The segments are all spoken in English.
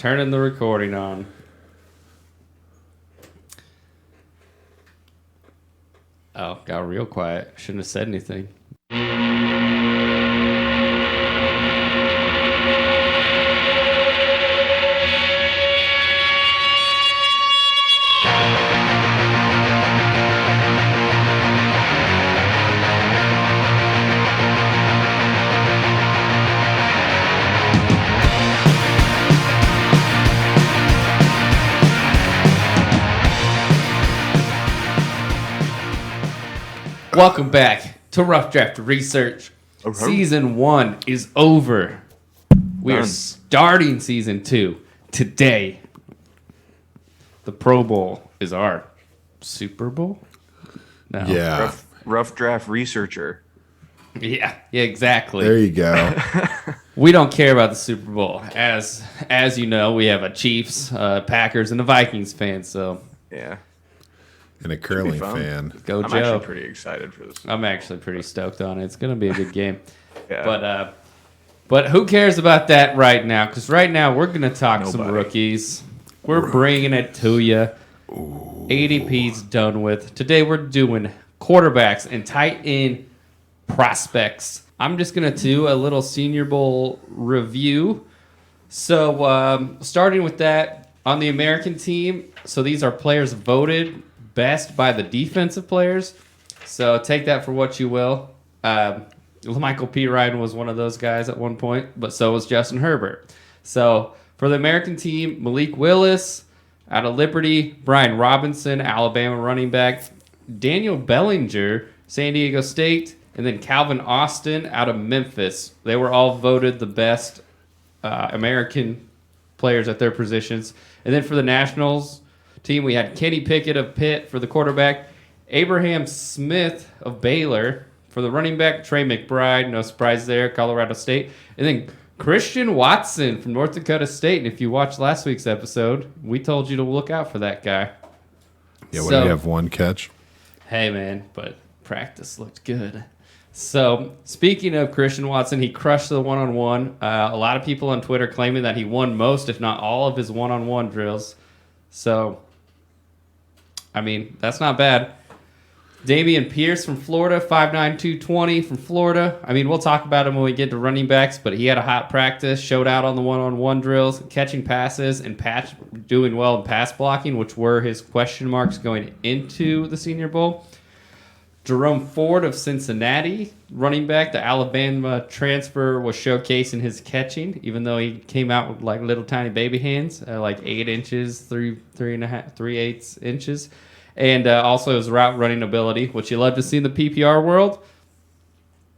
turning the recording on. Oh, got real quiet. Shouldn't have said anything. Welcome back to Rough Draft Research. Season 1 is over. We are starting Season 2 today. The Pro Bowl is our Super Bowl? No. Yeah. Rough Draft Researcher. Yeah, exactly. There you go. We don't care about the Super Bowl. As you know, we have a Chiefs, Packers, and a Vikings fan, so... Yeah. And a curling fan. Go I'm Joe. actually pretty excited for this. I'm actually pretty stoked on it. It's going to be a good game. Yeah. But who cares about that right now? Because right now we're going to talk some rookies. We're bringing it to you. ADP's done with. Today we're doing quarterbacks and tight end prospects. I'm just going to do a little Senior Bowl review. So starting with that, on the American team, so these are players voted best by the defensive players. So take that for what you will. Michael P. Ryan was one of those guys at one point, but so was Justin Herbert. So for the American team, Malik Willis out of Liberty, Brian Robinson, Alabama running back, Daniel Bellinger, San Diego State, and then Calvin Austin out of Memphis. They were all voted the best American players at their positions. And then for the Nationals team, we had Kenny Pickett of Pitt for the quarterback, Abraham Smith of Baylor for the running back, Trey McBride, no surprise there, Colorado State, and then Christian Watson from North Dakota State. And if you watched last week's episode, we told you to look out for that guy. Yeah, what did he have, one catch? Hey, man, but practice looked good. So, speaking of Christian Watson, he crushed the one-on-one. A lot of people on Twitter claiming that he won most, if not all, of his one-on-one drills. So, I mean, that's not bad. Damian Pierce from Florida, 5'9", 220 from Florida. I mean, we'll talk about him when we get to running backs, but he had a hot practice, showed out on the one-on-one drills, catching passes, and doing well in pass blocking, which were his question marks going into the Senior Bowl. Jerome Ford of Cincinnati, running back. The Alabama transfer was showcasing his catching, even though he came out with like little tiny baby hands, like 8 inches, 3.5 inches. And also his route running ability, which you love to see in the PPR world.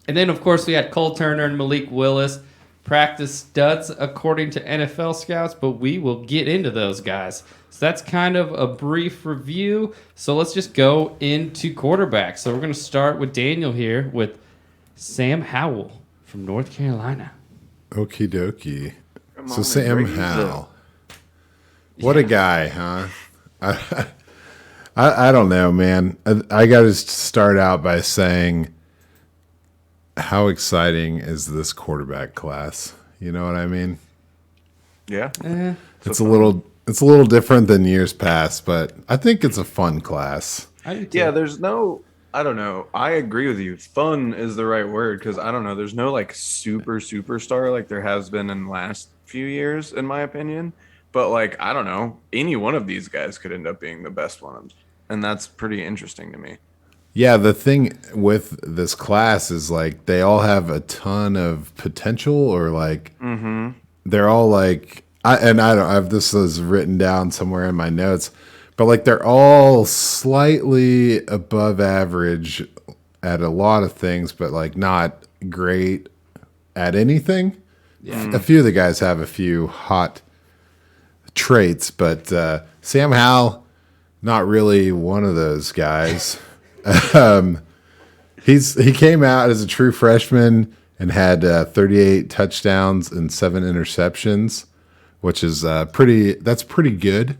And then, of course, we had Cole Turner and Malik Willis, practice studs according to NFL scouts, but we will get into those guys. So that's kind of a brief review. So let's just go into quarterbacks. So we're going to start with Daniel here with Sam Howell from North Carolina. Okie dokie. So Sam Howell. What a guy, huh? I don't know, man. I got to start out by saying, how exciting is this quarterback class? You know what I mean? Yeah. It's a little different than years past, but I think it's a fun class. Yeah, I don't know. I agree with you. Fun is the right word because I don't know. There's no like superstar like there has been in the last few years, in my opinion. But like, I don't know. Any one of these guys could end up being the best one. And that's pretty interesting to me. Yeah, the thing with this class is like they all have a ton of potential, or like they're all like I don't have this is written down somewhere in my notes, but like they're all slightly above average at a lot of things, but like not great at anything. Yeah. A few of the guys have a few hot traits, but Sam Howell, not really one of those guys. He came out as a true freshman and had 38 touchdowns and 7 interceptions, which is pretty good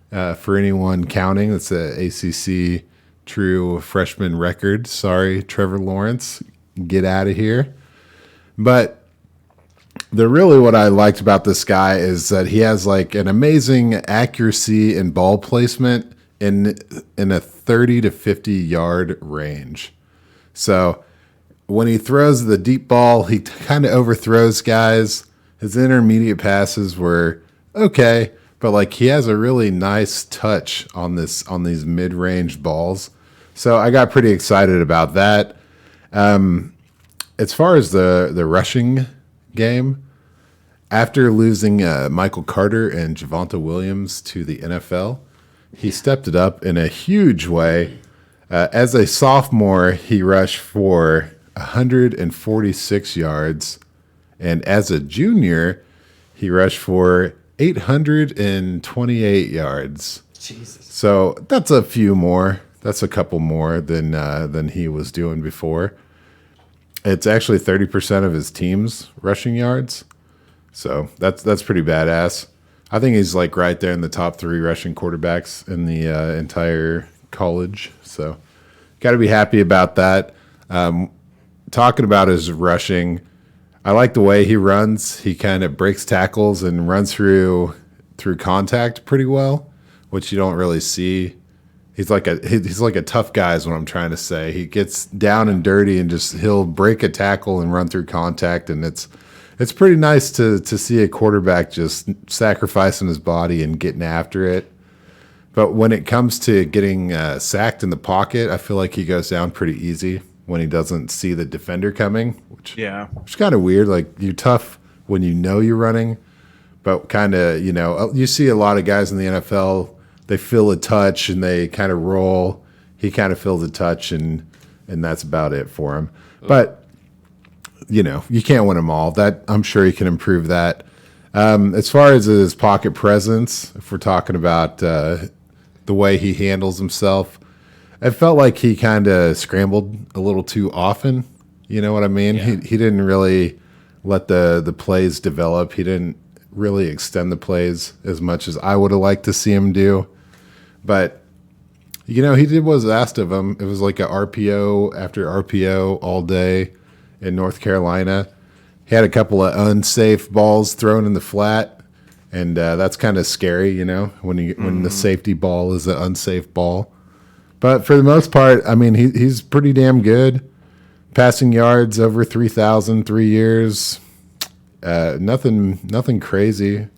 for anyone counting. That's a ACC true freshman record. Sorry, Trevor Lawrence, get out of here. But really what I liked about this guy is that he has like an amazing accuracy and ball placement in a 30 to 50 yard range. So when he throws the deep ball, he kind of overthrows guys. His intermediate passes were okay, but like he has a really nice touch on these mid-range balls. So I got pretty excited about that. As far as the rushing game, after losing Michael Carter and Javonte Williams to the NFL, he stepped it up in a huge way. As a sophomore, he rushed for 146 yards, and as a junior, he rushed for 828 yards. Jesus. So that's a few more. That's a couple more than he was doing before. It's actually 30% of his team's rushing yards. So that's pretty badass. I think he's like right there in the top 3 rushing quarterbacks in the entire college. So got to be happy about that. Talking about his rushing, I like the way he runs. He kind of breaks tackles and runs through contact pretty well, which you don't really see. He's like a tough guy is what I'm trying to say. He gets down and dirty and he'll break a tackle and run through contact, and it's pretty nice to see a quarterback just sacrificing his body and getting after it. But when it comes to getting sacked in the pocket, I feel like he goes down pretty easy when he doesn't see the defender coming, which is kind of weird. Like, you're tough when you know you're running, but kind of, you see a lot of guys in the NFL, they feel a touch and they kind of roll. He kind of feels a touch, and that's about it for him. But, you can't win them all. That, I'm sure he can improve that. As far as his pocket presence, if we're talking about the way he handles himself, it felt like he kind of scrambled a little too often. You know what I mean? Yeah. He didn't really let the plays develop. He didn't really extend the plays as much as I would have liked to see him do. But, he did what was asked of him. It was like a RPO after RPO all day in North Carolina. He had a couple of unsafe balls thrown in the flat, and that's kind of scary, when the safety ball is an unsafe ball. But for the most part, I mean, he's pretty damn good. Passing yards over 3,000, 3 years. Nothing crazy.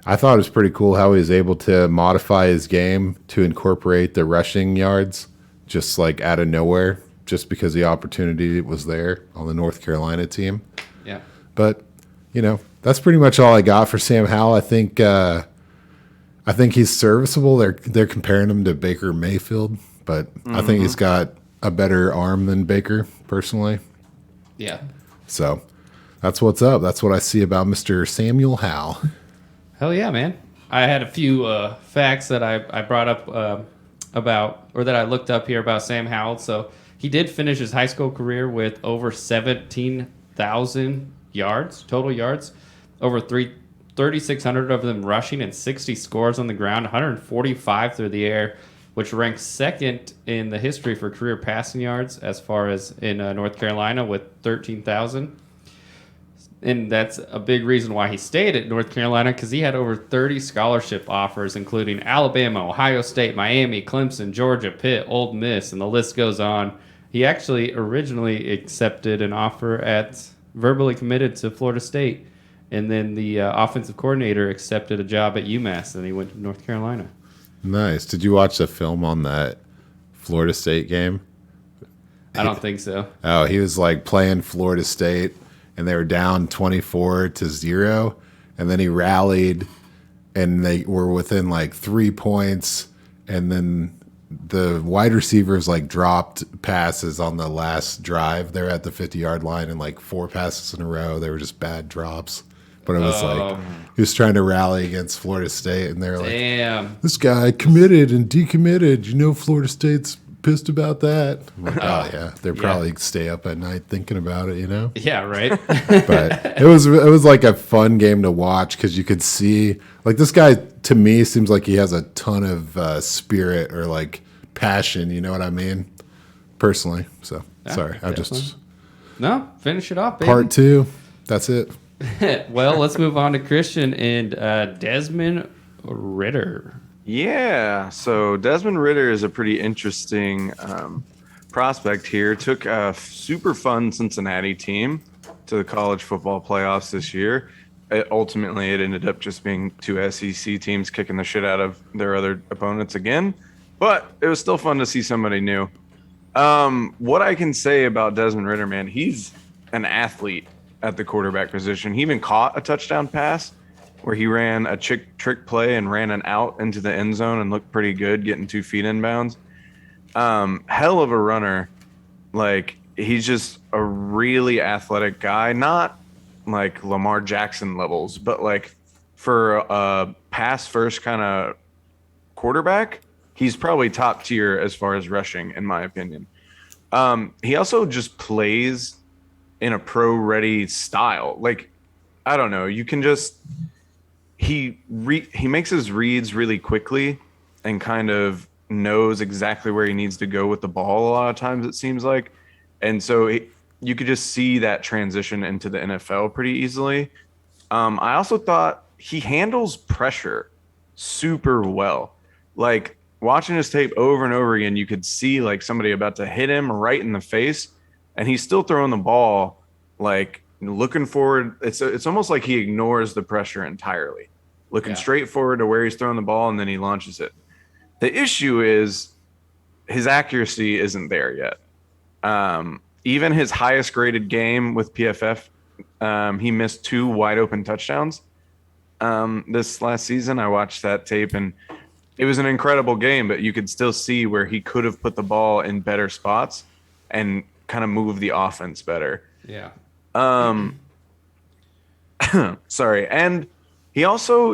I thought it was pretty cool how he was able to modify his game to incorporate the rushing yards just like out of nowhere, just because the opportunity was there on the North Carolina team. Yeah. But, that's pretty much all I got for Sam Howell. I think he's serviceable. They're comparing him to Baker Mayfield, but I think he's got a better arm than Baker, personally. Yeah. So that's what's up. That's what I see about Mr. Samuel Howell. Hell yeah, man. I had a few facts that I brought up about, or that I looked up here about Sam Howell. So he did finish his high school career with over 17,000 yards, total yards, over 3,600 of them rushing and 60 scores on the ground, 145 through the air, which ranks second in the history for career passing yards as far as in North Carolina with 13,000. And that's a big reason why he stayed at North Carolina, because he had over 30 scholarship offers, including Alabama, Ohio State, Miami, Clemson, Georgia, Pitt, Ole Miss, and the list goes on. He actually originally accepted an offer verbally committed to Florida State, and then the offensive coordinator accepted a job at UMass, and he went to North Carolina. Nice. Did you watch the film on that Florida State game? I don't think so. Oh, he was like playing Florida State, and they were down 24-0, and then he rallied, and they were within like 3 points, and then the wide receivers like dropped passes on the last drive. They're at the 50-yard line, and like 4 passes in a row. They were just bad drops. But it was like he was trying to rally against Florida State, and they're like, "Damn, this guy committed and decommitted. Florida State's pissed about that." I'm like, oh yeah, they're probably stay up at night thinking about it. Yeah, right. But it was like a fun game to watch, because you could see like this guy, to me, seems like he has a ton of spirit or like passion. You know what I mean? Personally, so sorry, I just no finish it off, baby. Part 2. That's it. Well, let's move on to Christian and Desmond Ritter. Yeah, so Desmond Ritter is a pretty interesting prospect here. Took a super fun Cincinnati team to the college football playoffs this year. Ultimately, it ended up just being two SEC teams kicking the shit out of their other opponents again. But it was still fun to see somebody new. What I can say about Desmond Ritter, man, he's an athlete at the quarterback position. He even caught a touchdown pass where he ran a trick play and ran an out into the end zone and looked pretty good, getting 2 feet inbounds. Hell of a runner. Like, he's just a really athletic guy, not like Lamar Jackson levels, but like for a pass first kind of quarterback, he's probably top tier as far as rushing, in my opinion. He also just plays in a pro-ready style. Like, I don't know, you can just he makes his reads really quickly and kind of knows exactly where he needs to go with the ball a lot of times, it seems like. And so you could just see that transition into the NFL pretty easily. I also thought he handles pressure super well. Like, watching his tape over and over again, you could see like somebody about to hit him right in the face, and he's still throwing the ball, like looking forward. It's almost like he ignores the pressure entirely, looking straight forward to where he's throwing the ball, and then he launches it. The issue is his accuracy isn't there yet. Even his highest graded game with PFF, he missed 2 wide open touchdowns this last season. I watched that tape, and it was an incredible game, but you could still see where he could have put the ball in better spots and kind of move the offense better. Yeah. Sorry. And he also,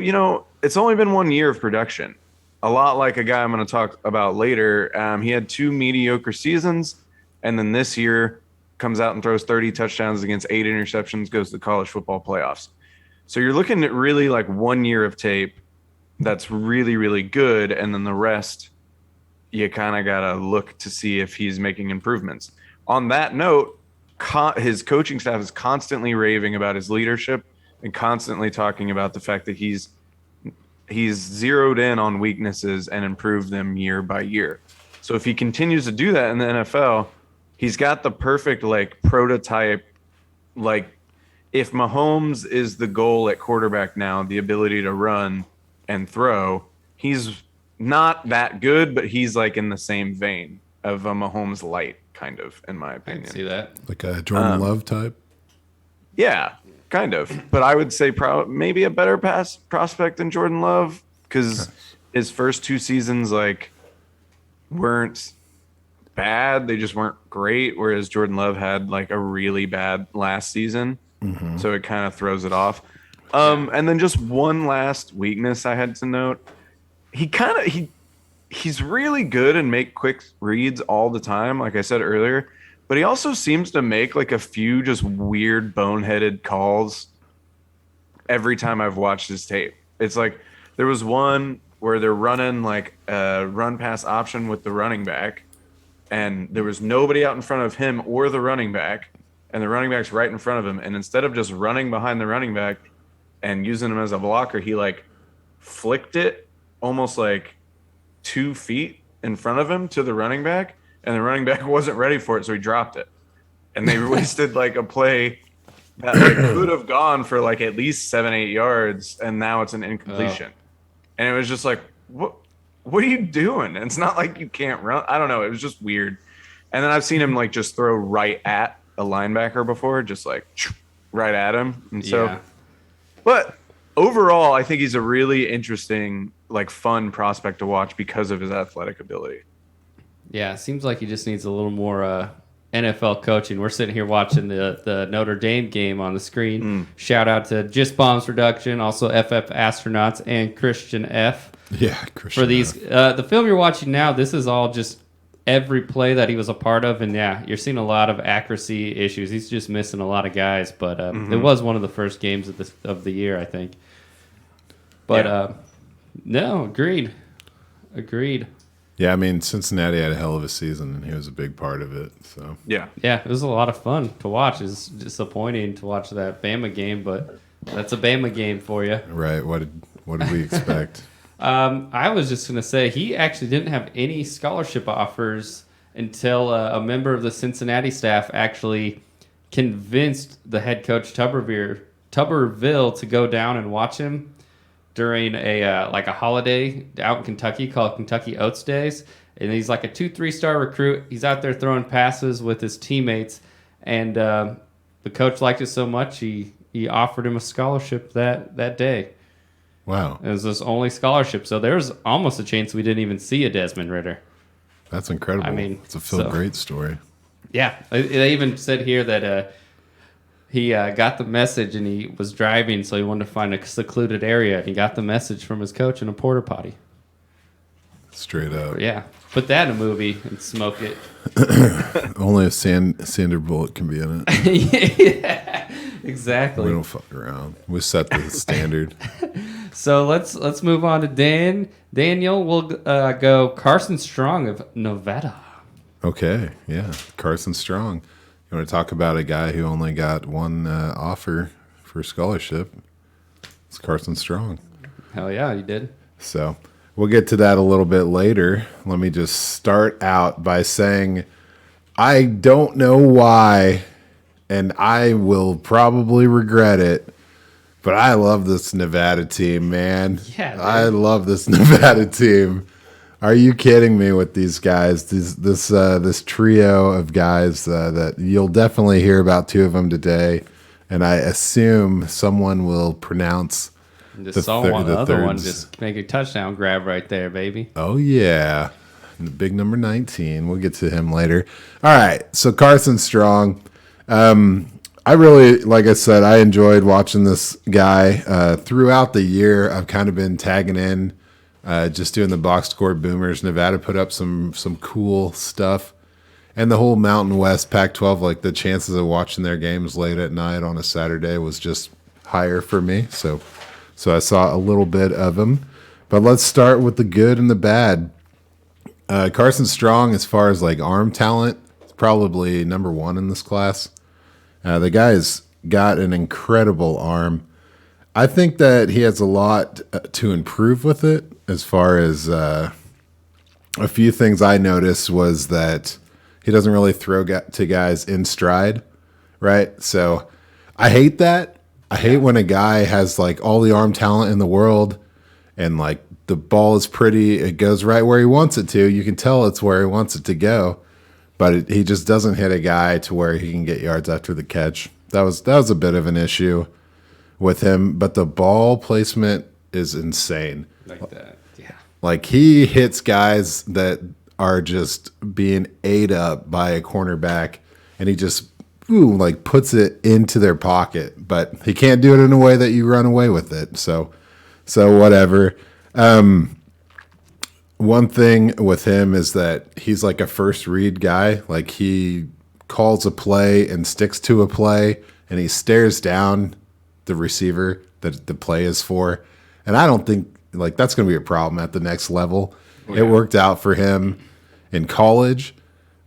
it's only been 1 year of production. A lot like a guy I'm going to talk about later. He had 2 mediocre seasons, and then this year comes out and throws 30 touchdowns against 8 interceptions, goes to the college football playoffs. So you're looking at really like 1 year of tape that's really, really good, and then the rest, you kind of got to look to see if he's making improvements. On that note, his coaching staff is constantly raving about his leadership and constantly talking about the fact that he's zeroed in on weaknesses and improved them year by year. So if he continues to do that in the NFL, he's got the perfect like prototype. Like, if Mahomes is the goal at quarterback now, the ability to run and throw, he's not that good, but he's like in the same vein of a Mahomes light, kind of, in my I opinion. can see that. Like a Jordan Love type? Yeah, kind of. But I would say maybe a better pass prospect than Jordan Love, because his first 2 seasons like weren't bad. They just weren't great, whereas Jordan Love had like a really bad last season. Mm-hmm. So it kind of throws it off. And then just one last weakness I had to note. He's really good and make quick reads all the time, like I said earlier, but he also seems to make like a few just weird boneheaded calls every time I've watched his tape. It's like there was one where they're running like a run pass option with the running back, and there was nobody out in front of him or the running back, and the running back's right in front of him, and instead of just running behind the running back and using him as a blocker, he like flicked it almost like 2 feet in front of him to the running back, and the running back wasn't ready for it, so he dropped it. And they wasted like a play that like could have gone for like at least 7-8 yards, and now it's an incompletion. And it was just like, what are you doing? And it's not like you can't run. I don't know. It was just weird. And then I've seen him like just throw right at a linebacker before, just like right at him. And so, but overall, I think he's a really interesting, like fun prospect to watch because of his athletic ability. Yeah, it seems like he just needs a little more NFL coaching. We're sitting here watching the Notre Dame game on the screen. Shout out to Just Bombs Production, also FF Astronauts, and Christian F. Yeah, Christian for these. The film you're watching now, this is all just every play that he was a part of, and yeah, you're seeing a lot of accuracy issues. He's just missing a lot of guys, but it was one of the first games of the year, I think. But no, agreed. Yeah, I mean, Cincinnati had a hell of a season, and he was a big part of it. So Yeah. Yeah, it was a lot of fun to watch. It's disappointing to watch that Bama game, but that's a Bama game for you. right, what did we expect? I was just going to say he actually didn't have any scholarship offers until a member of the Cincinnati staff actually convinced the head coach Tuberville to go down and watch him during a holiday out in Kentucky called Kentucky Oats Days. And he's like a 2-3 star recruit. He's out there throwing passes with his teammates. And the coach liked it so much, he offered him a scholarship that day. Wow. It was his only scholarship. So there's almost a chance we didn't even see a Desmond Ritter. That's incredible. I mean, it's a Phil Great story. Yeah. They even said here that he got the message and he was driving, so he wanted to find a secluded area. And he got the message from his coach in a porta potty. Straight up. Yeah. Put that in a movie and smoke it. Only a Sander Bullock can be in it. Yeah, exactly. We don't fuck around. We set the standard. So let's move on to Daniel. We'll go Carson Strong of Nevada. Okay, yeah. Carson Strong. You want to talk about a guy who only got one offer for scholarship? It's Carson Strong. Hell yeah, you did. So we'll get to that a little bit later. Let me just start out by saying I don't know why, and I will probably regret it, but I love this Nevada team, man. Yeah, dude. I love this Nevada team. Are you kidding me with these guys? This trio of guys that you'll definitely hear about two of them today, and I assume someone will pronounce Just saw one other one just make a touchdown grab right there, baby. Oh, yeah. The big number 19. We'll get to him later. All right. So Carson Strong. I really, like I said, I enjoyed watching this guy throughout the year. I've kind of been tagging in, just doing the box score boomers. Nevada put up some cool stuff. And the whole Mountain West Pac-12, like the chances of watching their games late at night on a Saturday was just higher for me. So I saw a little bit of him. But let's start with the good and the bad. Carson Strong, as far as like arm talent, is probably number one in this class. The guy's got an incredible arm. I think that he has a lot to improve with it. As far as a few things I noticed was that he doesn't really throw to guys in stride, right? So I hate that. I hate when a guy has like all the arm talent in the world and like the ball is pretty, it goes right where he wants it to. You can tell it's where he wants it to go, but he just doesn't hit a guy to where he can get yards after the catch. That was a bit of an issue with him, but the ball placement is insane. Like that, yeah. Like he hits guys that are just being ate up by a cornerback, and he just like puts it into their pocket, but he can't do it in a way that you run away with it. So whatever. One thing with him is that he's like a first read guy. Like he calls a play and sticks to a play, and he stares down the receiver that the play is for. And I don't think like that's going to be a problem at the next level. Oh, yeah. It worked out for him in college.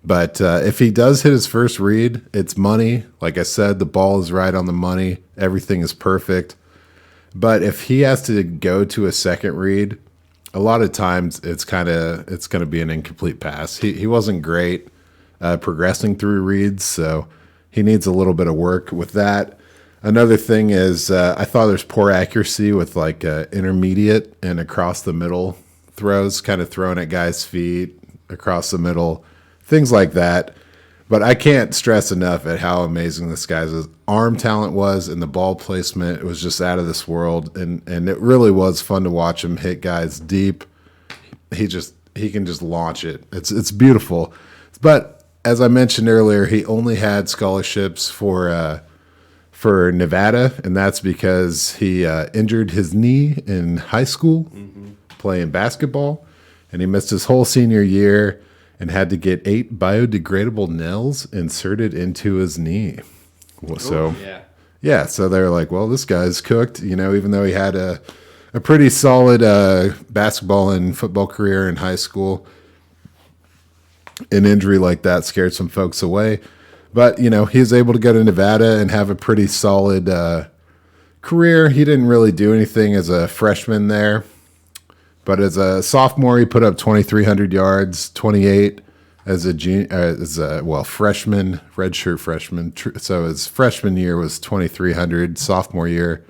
But if he does hit his first read, it's money. Like I said, the ball is right on the money. Everything is perfect. But if he has to go to a second read, a lot of times it's going to be an incomplete pass. He wasn't great progressing through reads, so he needs a little bit of work with that. Another thing is I thought there's poor accuracy with like intermediate and across the middle throws, kind of throwing at guys' feet across the middle. Things like that. But I can't stress enough at how amazing this guy's arm talent was, and the ball placement was just out of this world. And it really was fun to watch him hit guys deep. He can just launch it. It's beautiful. But as I mentioned earlier, he only had scholarships for Nevada, and that's because he injured his knee in high school playing basketball, and he missed his whole senior year and had to get 8 biodegradable nails inserted into his knee. So, so they're like, well, this guy's cooked, even though he had a pretty solid basketball and football career in high school. an injury like that scared some folks away. But, he was able to go to Nevada and have a pretty solid career. He didn't really do anything as a freshman there. But as a sophomore, he put up 2,300 yards, 28 as a freshman, redshirt freshman. So his freshman year was 2,300, sophomore year,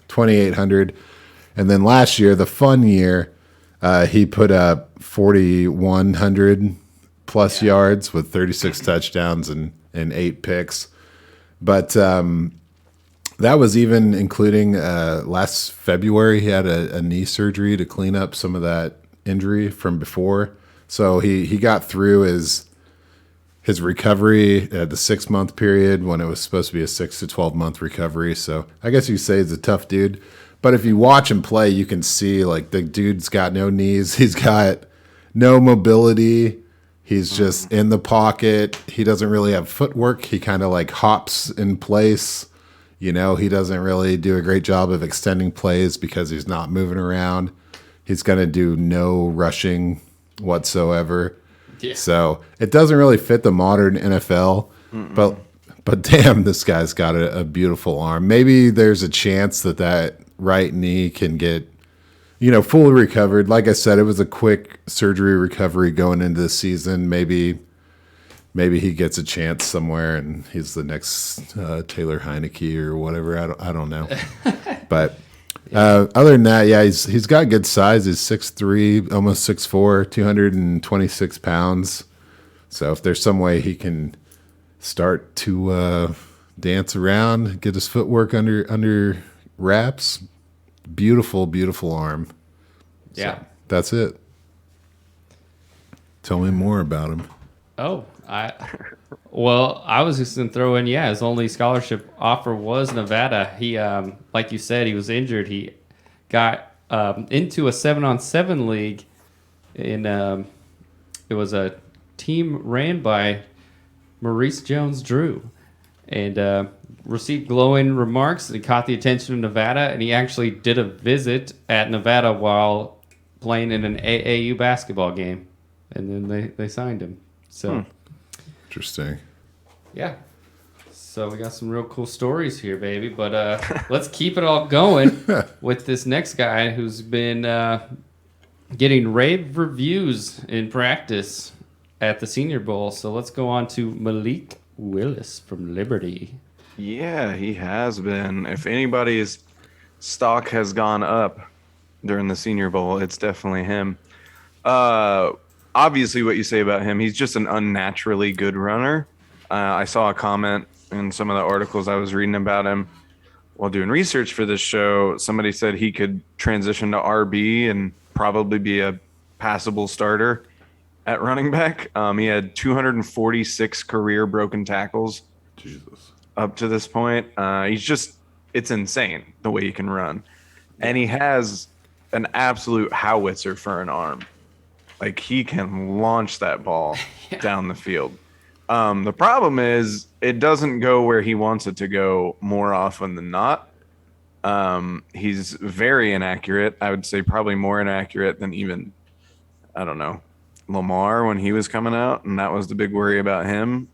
2,800. And then last year, the fun year, he put up 4,100 plus yards with 36 touchdowns and 8 picks. But that was even including last February, he had a knee surgery to clean up some of that injury from before. So he got through his recovery at the 6-month period when it was supposed to be a 6 to 12-month recovery. So I guess you say he's a tough dude. But if you watch him play, you can see like the dude's got no knees. He's got no mobility. He's just in the pocket. He doesn't really have footwork. He kind of like hops in place. He doesn't really do a great job of extending plays because he's not moving around. He's going to do no rushing whatsoever. Yeah. So it doesn't really fit the modern NFL. But damn, this guy's got a beautiful arm. Maybe there's a chance that right knee can get, fully recovered. Like I said, it was a quick surgery recovery going into the season. Maybe he gets a chance somewhere and he's the next Taylor Heineke or whatever. I don't know. But other than that, yeah, he's got good size. He's 6'3", almost 6'4", 226 pounds. So if there's some way he can start to dance around, get his footwork under wraps, beautiful, beautiful arm. Yeah. So that's it. Tell me more about him. Oh, I was just going to throw in, his only scholarship offer was Nevada. He, like you said, he was injured. He got into a 7-on-7 league it was a team ran by Maurice Jones-Drew and received glowing remarks. He caught the attention of Nevada, and he actually did a visit at Nevada while playing in an AAU basketball game, and then they signed him. So interesting. Yeah. So we got some real cool stories here, baby. But let's keep it all going with this next guy who's been getting rave reviews in practice at the Senior Bowl. So let's go on to Malik Willis from Liberty. Yeah, he has been. If anybody's stock has gone up during the Senior Bowl, it's definitely him. Obviously, what you say about him, he's just an unnaturally good runner. I saw a comment in some of the articles I was reading about him while doing research for this show. Somebody said he could transition to RB and probably be a passable starter at running back. He had 246 career broken tackles up to this point. It's insane the way he can run. And he has an absolute howitzer for an arm. Like, he can launch that ball down the field. The problem is it doesn't go where he wants it to go more often than not. He's very inaccurate. I would say probably more inaccurate than even, Lamar when he was coming out. And that was the big worry about him.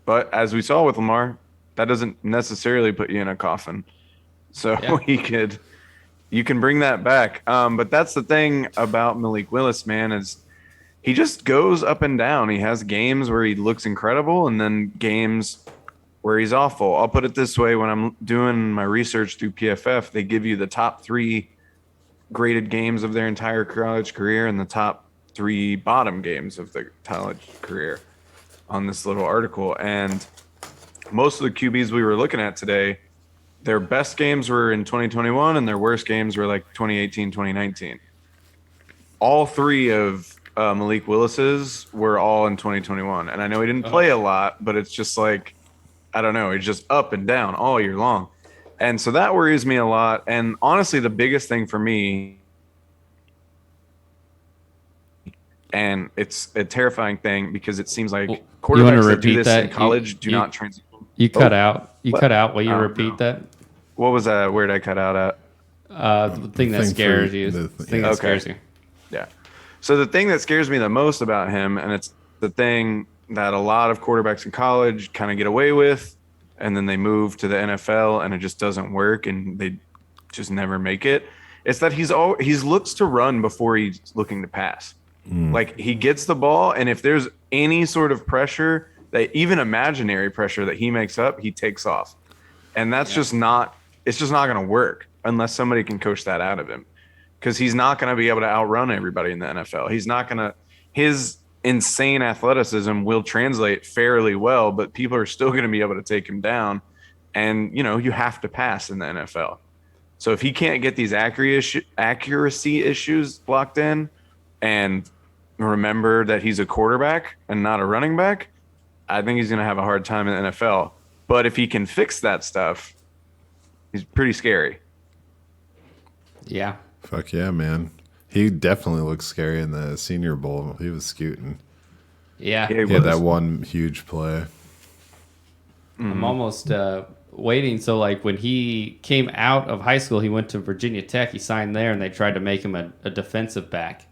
But as we saw with Lamar, that doesn't necessarily put you in a coffin. So you can bring that back. But that's the thing about Malik Willis, man, is he just goes up and down. He has games where he looks incredible and then games where he's awful. I'll put it this way. When I'm doing my research through PFF, they give you the top 3 graded games of their entire college career and the top 3 bottom games of the college career on this little article. And most of the QBs we were looking at today, their best games were in 2021 and their worst games were like 2018, 2019. All 3 of Malik Willis's were all in 2021. And I know he didn't play a lot, but it's just like, I don't know, he's just up and down all year long. And so that worries me a lot. And honestly, the biggest thing for me, and it's a terrifying thing because it seems like quarterbacks that do this in college do not transition. You cut out. You cut out. Will you repeat that? What was that? Where did I cut out at? The thing that scares you. The thing that scares you. Yeah. So the thing that scares me the most about him, and it's the thing that a lot of quarterbacks in college kind of get away with, and then they move to the NFL and it just doesn't work and they just never make it. It's that he's looks to run before he's looking to pass. Like he gets the ball, and if there's any sort of pressure, that even imaginary pressure that he makes up, he takes off. And that's just not going to work unless somebody can coach that out of him, because he's not going to be able to outrun everybody in the NFL. His insane athleticism will translate fairly well, but people are still going to be able to take him down. And, you have to pass in the NFL. So if he can't get these accuracy issues blocked in and remember that he's a quarterback and not a running back, I think he's going to have a hard time in the NFL. But if he can fix that stuff, he's pretty scary. Yeah. Fuck yeah, man. He definitely looked scary in the Senior Bowl. He was scooting. Yeah. He had that one huge play. I'm almost waiting. So, like, when he came out of high school, he went to Virginia Tech. He signed there, and they tried to make him a defensive back.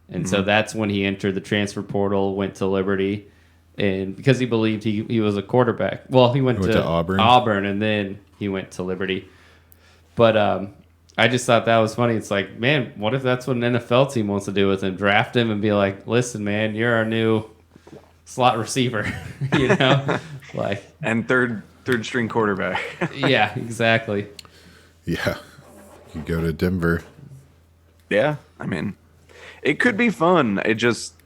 And so that's when he entered the transfer portal, went to Liberty. And because he believed he was a quarterback. Well, he went to Auburn, and then he went to Liberty. But I just thought that was funny. It's like, man, what if that's what an NFL team wants to do with him? Draft him and be like, listen, man, you're our new slot receiver, like, and third string quarterback. Yeah, exactly. Yeah, you go to Denver. Yeah, I mean, it could be fun.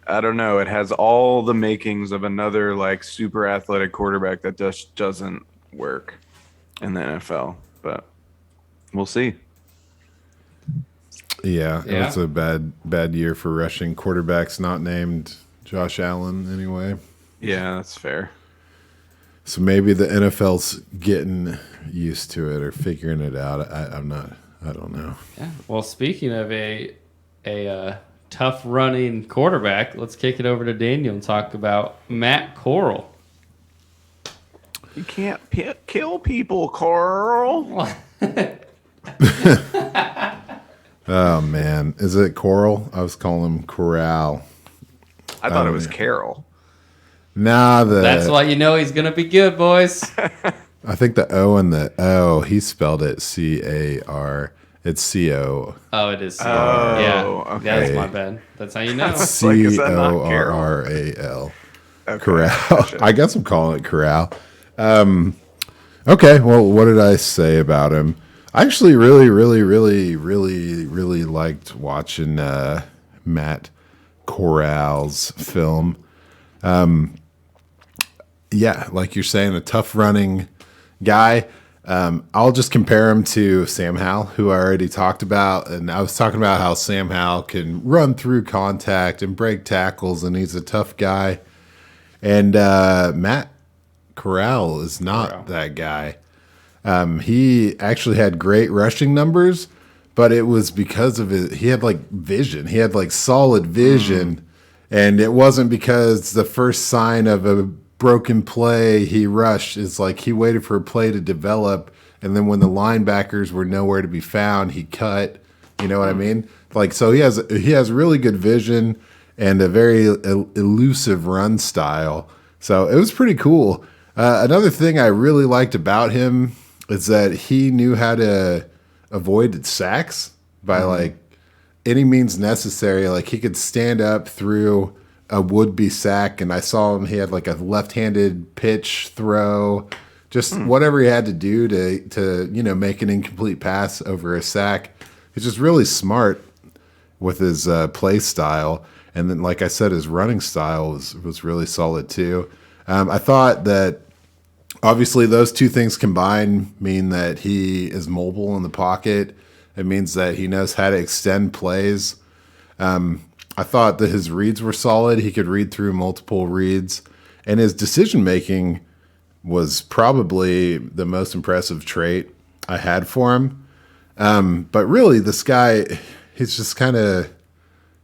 I don't know. It has all the makings of another like super athletic quarterback that just doesn't work in the NFL, but we'll see. Yeah, it's a bad year for rushing quarterbacks not named Josh Allen anyway. Yeah, that's fair. So maybe the NFL's getting used to it or figuring it out. I don't know. Yeah. Well, speaking of a tough running quarterback, let's kick it over to Daniel and talk about Matt Corral. You can't kill people, Carl. Oh man, is it Coral? I was calling him Corral. I thought it was Carol. Nah, that's why he's gonna be good, boys. I think the O and the O, he spelled it C-A-R. It's C-O. Oh, it is C-O-R. Yeah, okay. That's my bad. That's how you know. C-O-R-R-A-L. Okay, Corral. gotcha. I guess I'm calling it Corral. Okay, well, what did I say about him? I actually really liked watching Matt Corral's film. Yeah, like you're saying, a tough running guy. I'll just compare him to Sam Howell, who I already talked about. And I was talking about how Sam Howell can run through contact and break tackles, and he's a tough guy. And Matt Corral is not that guy. He actually had great rushing numbers, but it was because of he had like vision. He had like solid vision. And it wasn't because the first sign of a broken play he rushed. Is like he waited for a play to develop, and then when the linebackers were nowhere to be found, he cut. You know what I mean? Like, so he has really good vision and a very elusive run style. So it was pretty cool. Another thing I really liked about him is that he knew how to avoid sacks by like any means necessary. Like he could stand up through a would-be sack, and I saw him. He had like a left-handed pitch throw, just whatever he had to do to make an incomplete pass over a sack. He's just really smart with his play style, and then like I said, his running style was really solid too. I thought that obviously those two things combined mean that he is mobile in the pocket. It means that he knows how to extend plays. I thought that his reads were solid. He could read through multiple reads. And his decision-making was probably the most impressive trait I had for him. But really, this guy, he's just kind of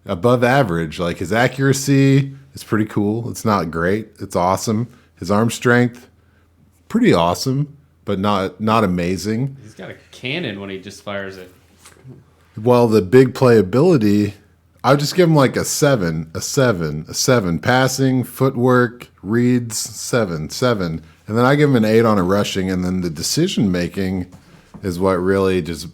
above average. Like, his accuracy is pretty cool. It's not great. It's awesome. His arm strength, pretty awesome, but not amazing. He's got a cannon when he just fires it. Well, the big playability, I would just give him like a 7, a 7, a 7. Passing, footwork, reads, 7, 7. And then I give him an 8 on a rushing, and then the decision making is what really just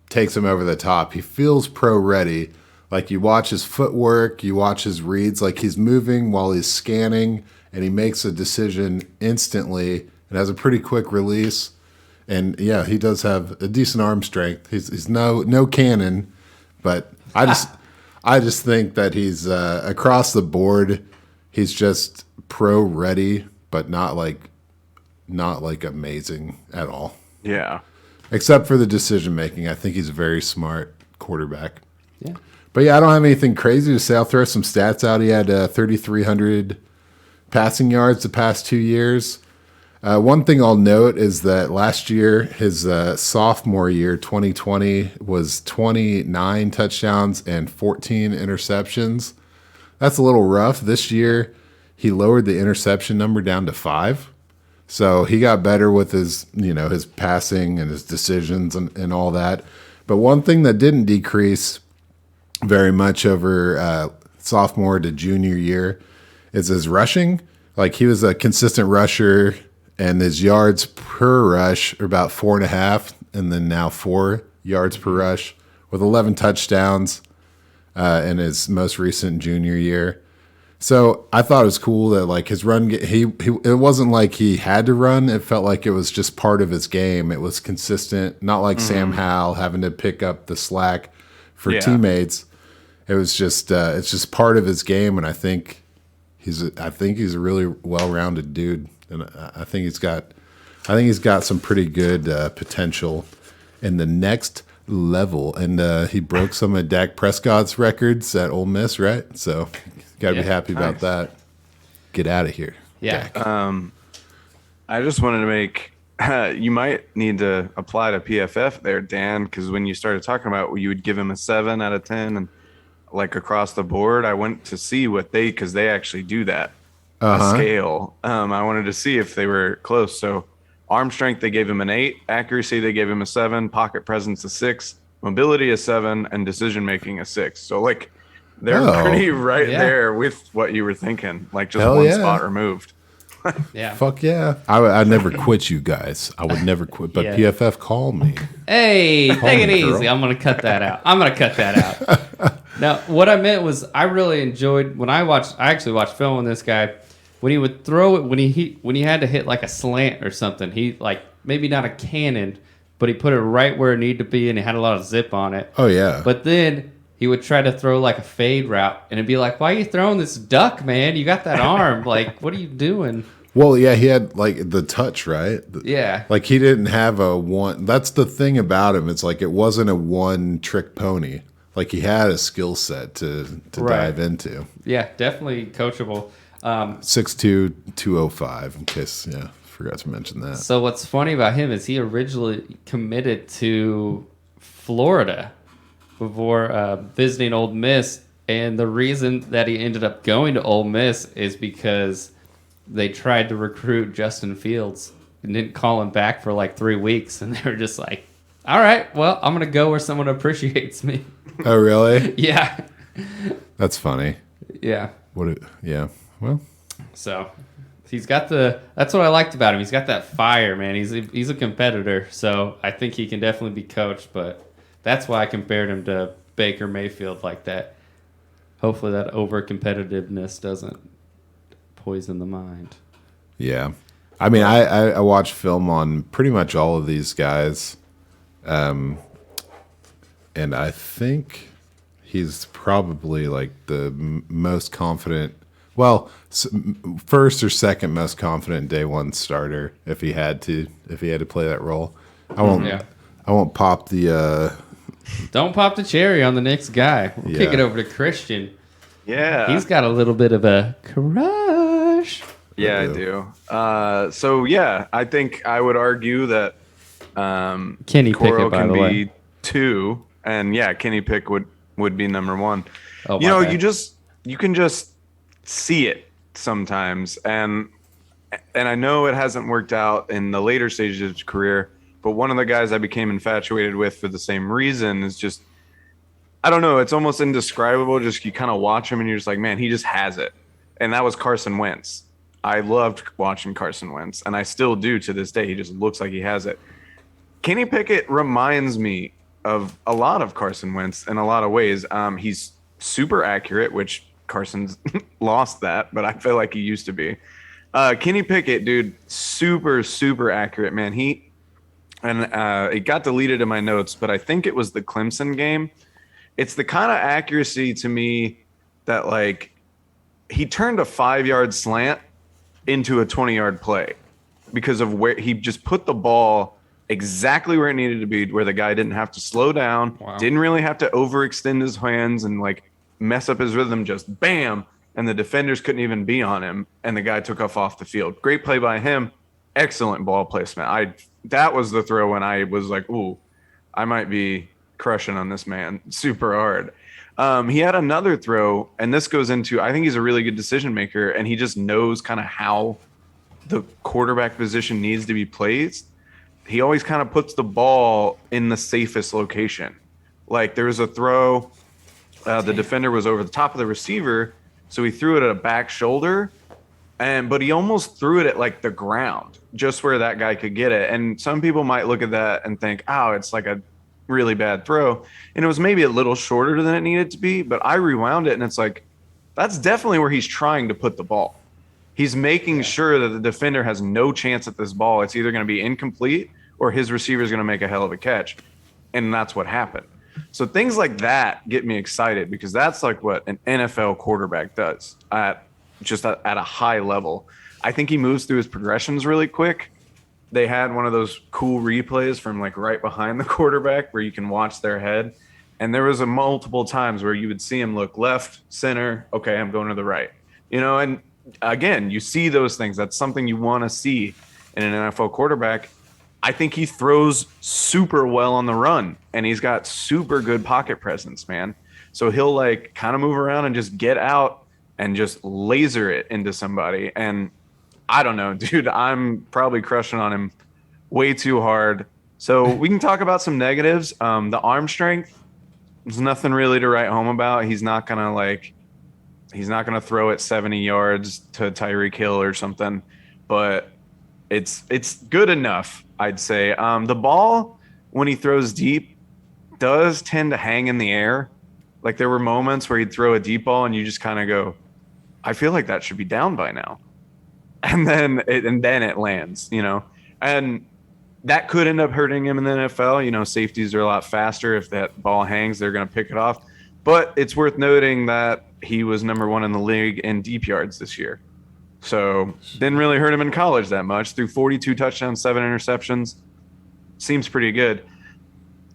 takes him over the top. He feels pro ready. Like you watch his footwork, you watch his reads, like he's moving while he's scanning, and he makes a decision instantly and has a pretty quick release. And yeah, he does have a decent arm strength. He's no cannon, but I just think that he's across the board. He's just pro ready, but not like amazing at all. Yeah. Except for the decision making. I think he's a very smart quarterback. Yeah. But yeah, I don't have anything crazy to say. I'll throw some stats out. He had 3,300 passing yards the past 2 years. One thing I'll note is that last year, his sophomore year, 2020, was 29 touchdowns and 14 interceptions. That's a little rough. This year, he lowered the interception number down to 5. So he got better with his passing and his decisions and all that. But one thing that didn't decrease very much over sophomore to junior year is his rushing. Like he was a consistent rusher, and his yards per rush are about 4.5, and then now 4 yards per rush with 11 touchdowns in his most recent junior year. So I thought it was cool that like his run, it wasn't like he had to run. It felt like it was just part of his game. It was consistent, not like Sam Howell having to pick up the slack for teammates. It was just it's just part of his game, and I think he's a really well-rounded dude, and I think he's got some pretty good potential in the next level. And he broke some of Dak Prescott's records at Ole Miss, right? So got to be happy about that. Get out of here. Yeah. Dak. I just wanted to make you might need to apply to PFF there, Dan, because when you started talking about you would give him a 7 out of 10 and like across the board, I went to see what because they actually do that scale. I wanted to see if they were close. So arm strength, they gave him an 8. Accuracy, they gave him a 7. Pocket presence, a 6. Mobility, a 7. And decision making, a 6. So like they're pretty there with what you were thinking. Like just one spot removed. Yeah. Fuck yeah. I'd never quit you guys. I would never quit. But PFF, call me. Hey, take it easy. I'm going to cut that out. Now, what I meant was I really enjoyed when I actually watched film on this guy. When he would throw it, when he had to hit like a slant or something, he like maybe not a cannon, but he put it right where it needed to be, and it had a lot of zip on it. Oh yeah. But then he would try to throw like a fade route, and it'd be like, "Why are you throwing this duck, man? You got that arm. Like, what are you doing?" Well, yeah, he had like the touch, right? Yeah. Like he didn't have a one. That's the thing about him. It's like it wasn't a one trick pony. Like he had a skill set to dive into. Yeah, definitely coachable. 6'2", 205, in case, forgot to mention that. So what's funny about him is he originally committed to Florida before visiting Ole Miss, and the reason that he ended up going to Ole Miss is because they tried to recruit Justin Fields and didn't call him back for like 3 weeks, and they were just like, all right, well, I'm going to go where someone appreciates me. Oh, really? Yeah. That's funny. Yeah. Well. So he's got that's what I liked about him. He's got that fire, man. He's a competitor, so I think he can definitely be coached, but that's why I compared him to Baker Mayfield like that. Hopefully that over-competitiveness doesn't poison the mind. Yeah. I mean, I watched film on pretty much all of these guys, and I think he's probably like the most confident. Well, first or second most confident day one starter if he had to play that role. I won't pop the. Don't pop the cherry on the next guy. We'll kick it over to Christian. Yeah, he's got a little bit of a crush. Yeah, I do. I think I would argue that Kenny Corral Pickett, by the way, be 2, and Kenny Pickett would be number 1. Oh, you can just see it sometimes, and I know it hasn't worked out in the later stages of his career, but one of the guys I became infatuated with for the same reason is just I don't know. It's almost indescribable. Just you kind of watch him and you're just like, man, he just has it. And that was Carson Wentz. I loved watching Carson Wentz, and I still do to this day. He just looks like he has it. Kenny Pickett reminds me of a lot of Carson Wentz in a lot of ways. He's super accurate, which Carson's lost that, but I feel like he used to be. Kenny Pickett, dude, super, super accurate, man. It got deleted in my notes, but I think it was the Clemson game. It's the kind of accuracy to me that, like, he turned a 5-yard slant into a 20-yard play because of where he just put the ball exactly where it needed to be, where the guy didn't have to slow down, didn't really have to overextend his hands and like mess up his rhythm, just bam, and the defenders couldn't even be on him, and the guy took off the field. Great play by him. Excellent ball placement. That was the throw when I was like, ooh, I might be crushing on this man super hard. He had another throw, and this goes into, I think he's a really good decision maker, and he just knows kind of how the quarterback position needs to be placed. He always kind of puts the ball in the safest location. Like there was a throw, the defender was over the top of the receiver, so he threw it at a back shoulder, but he almost threw it at like the ground, just where that guy could get it. And some people might look at that and think, oh, it's like a really bad throw, and it was maybe a little shorter than it needed to be, but I rewound it and it's like, that's definitely where he's trying to put the ball. He's making sure that the defender has no chance at this ball. It's either going to be incomplete or his receiver is going to make a hell of a catch, and that's what happened. So things like that get me excited, because that's like what an NFL quarterback does at a high level. I think he moves through his progressions really quick. They had one of those cool replays from like right behind the quarterback where you can watch their head. And there was a multiple times where you would see him look left, center. Okay, I'm going to the right. And again, you see those things. That's something you want to see in an NFL quarterback. I think he throws super well on the run, and he's got super good pocket presence, man. So he'll like kind of move around and just get out and just laser it into somebody. And I don't know, dude, I'm probably crushing on him way too hard. So we can talk about some negatives. The arm strength, there's nothing really to write home about. He's not going to throw it 70 yards to Tyreek Hill or something, but it's good enough, I'd say. The ball, when he throws deep, does tend to hang in the air. Like there were moments where he'd throw a deep ball and you just kind of go, I feel like that should be down by now. And then it lands, and that could end up hurting him in the NFL. Safeties are a lot faster. If that ball hangs, they're going to pick it off. But it's worth noting that he was number 1 in the league in deep yards this year. So didn't really hurt him in college that much. Threw 42 touchdowns, 7 interceptions. Seems pretty good.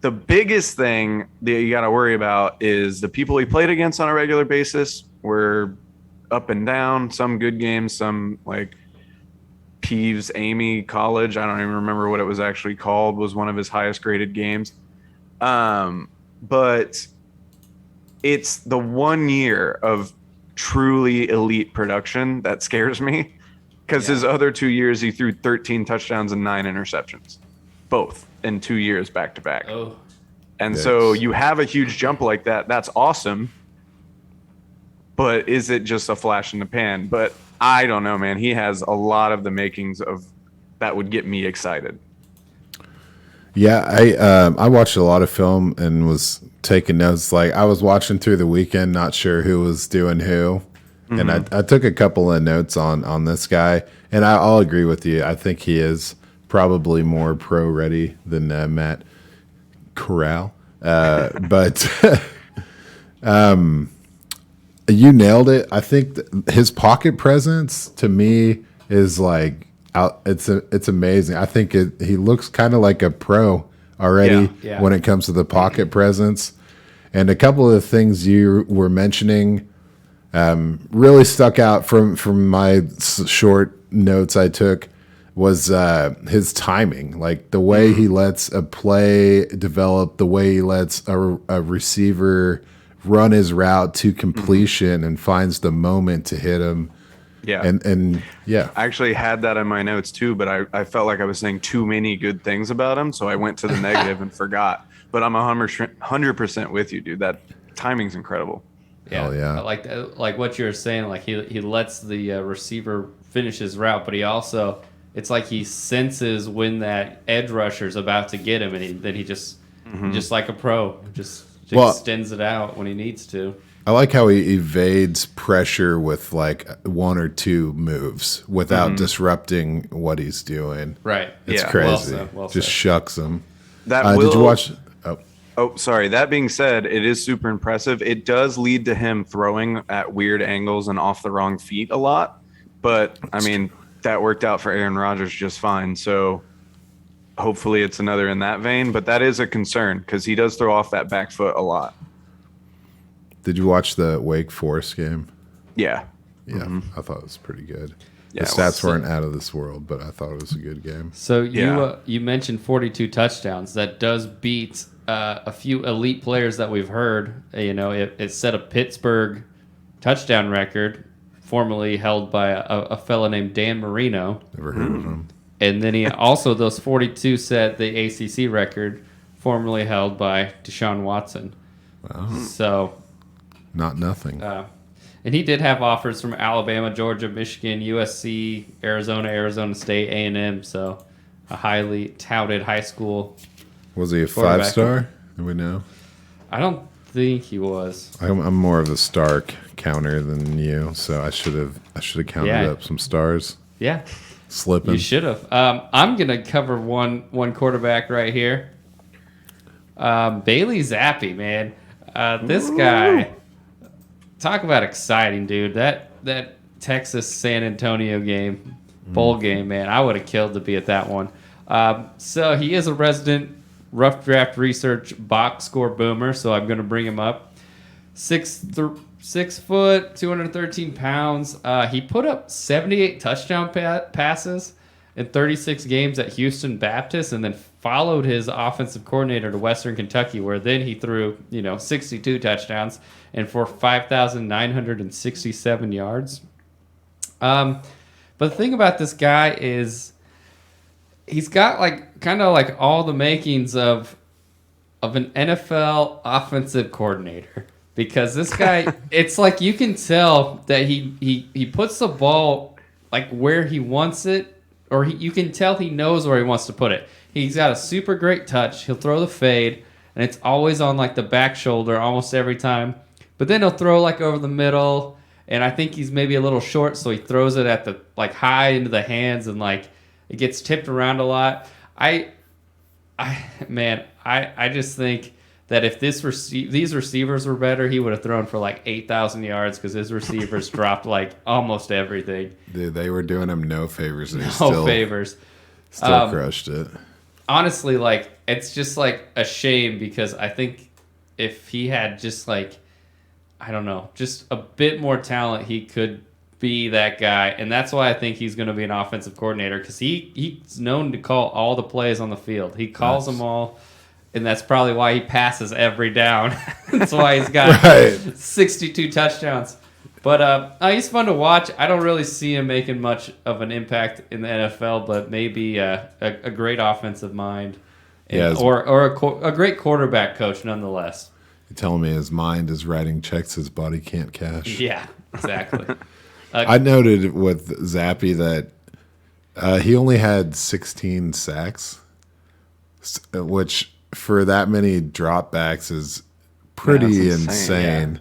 The biggest thing that you got to worry about is the people he played against on a regular basis were up and down, some good games, some like Peeves Amy College, I don't even remember what it was actually called, was one of his highest graded games. But it's the 1 year of truly elite production that scares me, because his other 2 years he threw 13 touchdowns and 9 interceptions, both in 2 years back to back. And so you have a huge jump like that. That's awesome. But is it just a flash in the pan? But I don't know, man. He has a lot of the makings of that would get me excited. Yeah, I watched a lot of film and was taking notes. Like I was watching through the weekend, not sure who was doing who. Mm-hmm. And I took a couple of notes on this guy. And I'll agree with you. I think he is probably more pro ready than Matt Corral. But you nailed it. I think his pocket presence to me is like out. It's amazing. I think he looks kind of like a pro already when it comes to the pocket presence. And a couple of the things you were mentioning really stuck out from my short notes I took was his timing, like the way he lets a play develop, the way he lets a receiver run his route to completion and finds the moment to hit him. Yeah. And I actually had that in my notes too, but I felt like I was saying too many good things about him. So I went to the negative and forgot. But I'm 100% with you, dude. That timing's incredible. Hell yeah. I like that, like what you were saying. Like he lets the receiver finish his route, but he also, it's like he senses when that edge rusher's about to get him, and then he just like a pro, just extends it out when he needs to. I like how he evades pressure with like one or two moves without disrupting what he's doing. Right. It's Yeah. crazy. Well Just said. shucks him. Did you watch? Oh, sorry. That being said, it is super impressive. It does lead to him throwing at weird angles and off the wrong feet a lot. But, I mean, that worked out for Aaron Rodgers just fine. So hopefully it's another in that vein. But that is a concern because he does throw off that back foot a lot. Did you watch the Wake Forest game? Yeah. Yeah, I thought it was pretty good. Yeah, The stats weren't out of this world, but I thought it was a good game. So Yeah. you mentioned 42 touchdowns. That does beat a few elite players that we've heard. You know, it set a Pittsburgh touchdown record, formerly held by a fella named Dan Marino. Never heard of him. And then he also, those 42 set the ACC record, formerly held by Deshaun Watson. Wow. So, Not nothing. and he did have offers from Alabama, Georgia, Michigan, USC, Arizona State, A&M. So, a highly touted high school. Was he a quarterback. 5-star? Do we know? I don't think he was. I'm more of a star counter than you, so I should have counted Yeah. up some stars. Yeah. Slipping. You should have. I'm gonna cover one quarterback right here. Bailey Zappe, man. This guy. Talk about exciting, dude. That Texas San Antonio game, bowl game, man. I would have killed to be at that one. So he is a resident Rough Draft Research box score boomer. So I'm gonna bring him up. 6 foot, 213 pounds. He put up 78 touchdown passes in 36 games at Houston Baptist, and then followed his offensive coordinator to Western Kentucky, where then he threw 62 touchdowns and for 5,967 yards. But the thing about this guy is he's got kind of all the makings of an NFL offensive coordinator. Because this guy, it's like you can tell that he puts the ball where he wants it, or you can tell he knows where he wants to put it. He's got a super great touch. He'll throw the fade, and it's always on the back shoulder almost every time. But then he'll throw over the middle, and I think he's maybe a little short, so he throws it at the high into the hands, and it gets tipped around a lot. I just think that if these receivers were better, he would have thrown for 8,000 yards because his receivers dropped almost everything. Dude, they were doing him no favors. And he Favors. Still crushed it. Honestly, it's just a shame because I think if he had just I don't know, just a bit more talent, he could be that guy. And that's why I think he's going to be an offensive coordinator because he's known to call all the plays on the field. He calls them all. And that's probably why he passes every down. That's why he's got 62 touchdowns. But he's fun to watch. I don't really see him making much of an impact in the NFL, but maybe a great offensive mind, or a great quarterback coach nonetheless. You're telling me his mind is writing checks his body can't cash? Yeah, exactly. I noted with Zappe that he only had 16 sacks, which for that many dropbacks is pretty insane. Yeah.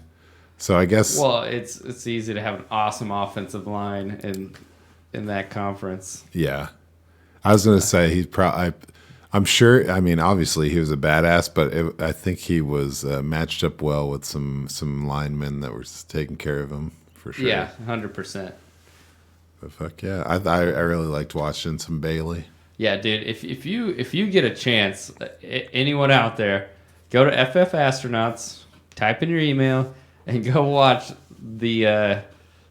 So I guess it's easy to have an awesome offensive line in that conference. Yeah, I was gonna say I'm sure. I mean, obviously he was a badass, but I think he was matched up well with some linemen that were taking care of him for sure. Yeah, 100%. But fuck yeah, I really liked watching some Bailey. Yeah, dude. If you get a chance, anyone out there, go to FF Astronauts, type in your email, and go watch the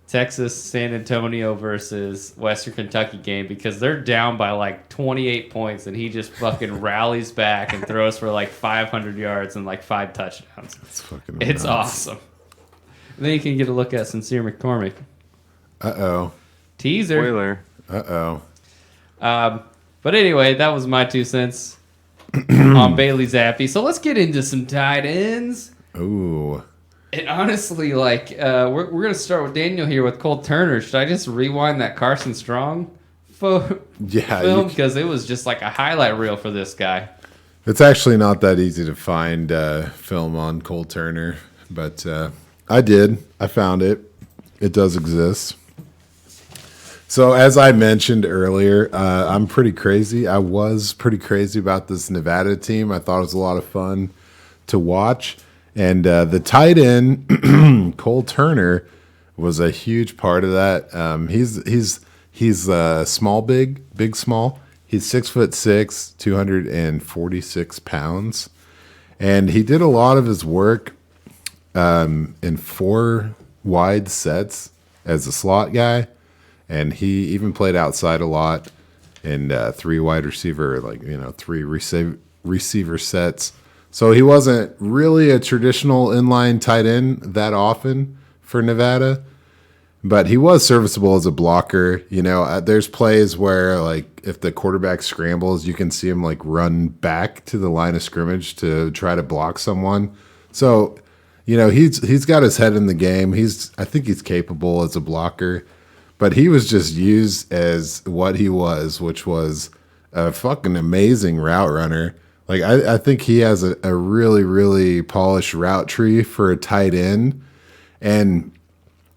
Texas San Antonio versus Western Kentucky game because they're down by 28 points, and he just fucking rallies back and throws for 500 yards and 5 touchdowns. It's awesome. And then you can get a look at Sincere McCormick. Teaser. Spoiler. But anyway, that was my 2 cents. on Bailey Zappe. So let's get into some tight ends. Ooh. And honestly, like we're gonna start with Daniel here with Cole Turner. Should I just rewind that Carson Strong film because it was just like a highlight reel for this guy? It's actually not that easy to find film on Cole Turner, but I did. I found it. It does exist. So as I mentioned earlier, I'm pretty crazy. I was pretty crazy about this Nevada team. I thought it was a lot of fun to watch. And the tight end, Cole Turner, was a huge part of that. He's small, big, small. He's 6'6", 246 pounds, and he did a lot of his work in 4 wide sets as a slot guy, and he even played outside a lot in 3 wide receiver, 3 receiver sets. So he wasn't really a traditional inline tight end that often for Nevada, but he was serviceable as a blocker. There's plays where, like, if the quarterback scrambles, you can see him, like, run back to the line of scrimmage to try to block someone. So, he's got his head in the game. I think he's capable as a blocker, but he was just used as what he was, which was a fucking amazing route runner. Like, I think he has a really, really polished route tree for a tight end. And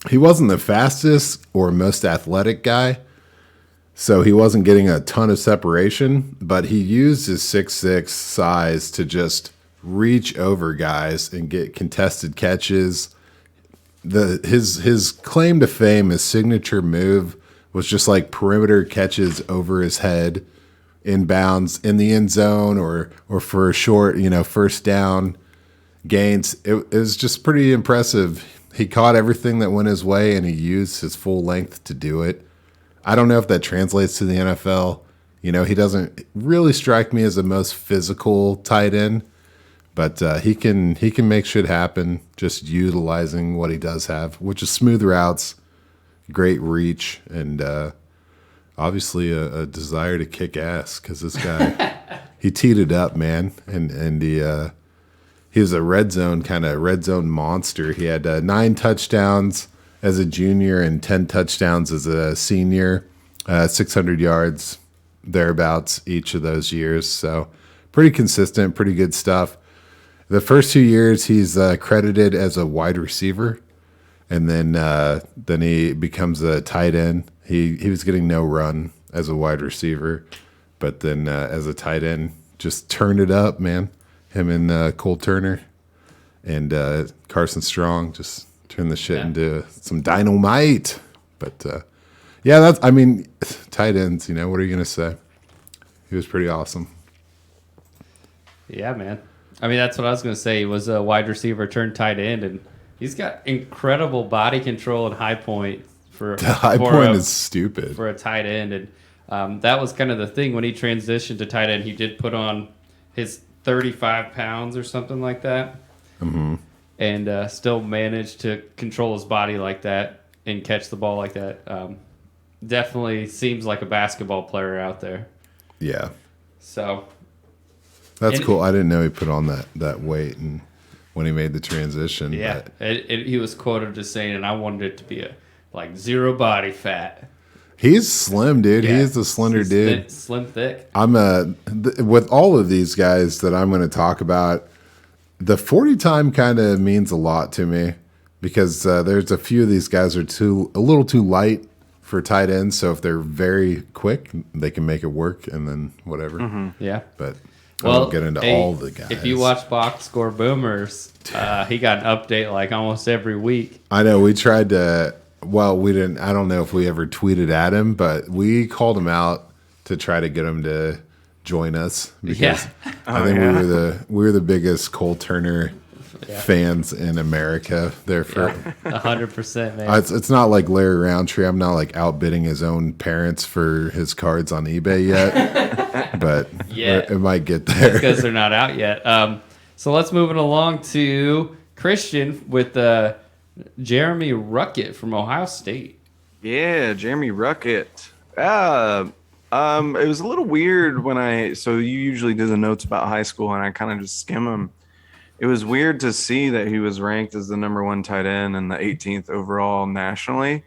he wasn't the fastest or most athletic guy, so he wasn't getting a ton of separation, but he used his 6'6" size to just reach over guys and get contested catches. His claim to fame, his signature move, was just like perimeter catches over his head, inbounds in the end zone or for a short, first down gains. It was just pretty impressive. He caught everything that went his way, and he used his full length to do it. I don't know if that translates to the NFL. He doesn't really strike me as the most physical tight end, but he can make shit happen just utilizing what he does have, which is smooth routes, great reach, and obviously a desire to kick ass, because this guy, he teed it up, man, and he was a red zone monster. He had 9 touchdowns as a junior and 10 touchdowns as a senior, 600 yards thereabouts each of those years. So pretty consistent, pretty good stuff. The first 2 years he's credited as a wide receiver, and then he becomes a tight end. He was getting no run as a wide receiver, but then as a tight end, just turned it up, man. Him and Cole Turner and Carson Strong just turned the shit into some dynamite. But tight ends, what are you going to say? He was pretty awesome. Yeah, man. That's what I was going to say. He was a wide receiver turned tight end, and he's got incredible body control and high point. The high point is stupid for a tight end, and that was kind of the thing when he transitioned to tight end. He did put on his 35 pounds or something like that, and still managed to control his body like that and catch the ball like that. Definitely seems like a basketball player out there. Yeah. So that's cool. I didn't know he put on that weight and when he made the transition. Yeah, he was quoted as saying, "And I wanted it to be zero body fat." He's slim, dude. Yeah, he's a slender dude. Slim, thick. With all of these guys that I'm going to talk about, the 40 time kind of means a lot to me, because there's a few of these guys are a little too light for tight ends. So if they're very quick, they can make it work, and then whatever. Mm-hmm. Yeah. But I won't get into all the guys. If you watch Box Score Boomers, he got an update almost every week. I know. We tried to. Well, we didn't. I don't know if we ever tweeted at him, but we called him out to try to get him to join us, because I think we were the biggest Cole Turner fans in America. There for 100%, man. It's not like Larry Roundtree. I'm not outbidding his own parents for his cards on eBay yet, but it might get there because they're not out yet. So let's move it along to Christian with Jeremy Ruckert from Ohio State. Yeah, Jeremy Ruckert. It was a little weird so you usually do the notes about high school and I kind of just skim them. It was weird to see that he was ranked as the number 1 tight end and the 18th overall nationally.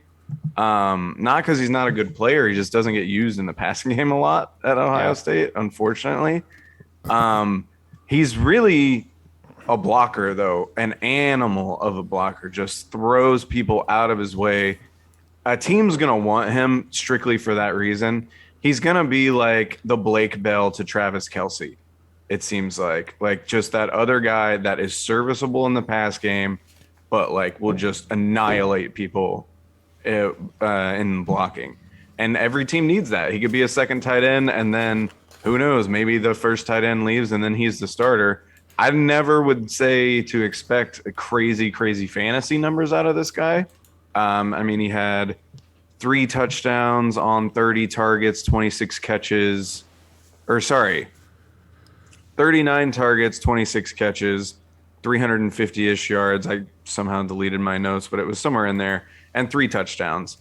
Not because he's not a good player. He just doesn't get used in the passing game a lot at Ohio State, unfortunately. He's really a blocker, though, an animal of a blocker, just throws people out of his way. A team's going to want him strictly for that reason. He's going to be like the Blake Bell to Travis Kelce, it seems like just that other guy that is serviceable in the pass game, but like will just annihilate people in blocking. And every team needs that. He could be a second tight end, and then who knows, maybe the first tight end leaves and then he's the starter. I never would say to expect crazy fantasy numbers out of this guy. I mean, he had 3 touchdowns on 30 targets, 26 catches, 39 targets, 26 catches, 350-ish yards. I somehow deleted my notes, but it was somewhere in there, and 3 touchdowns.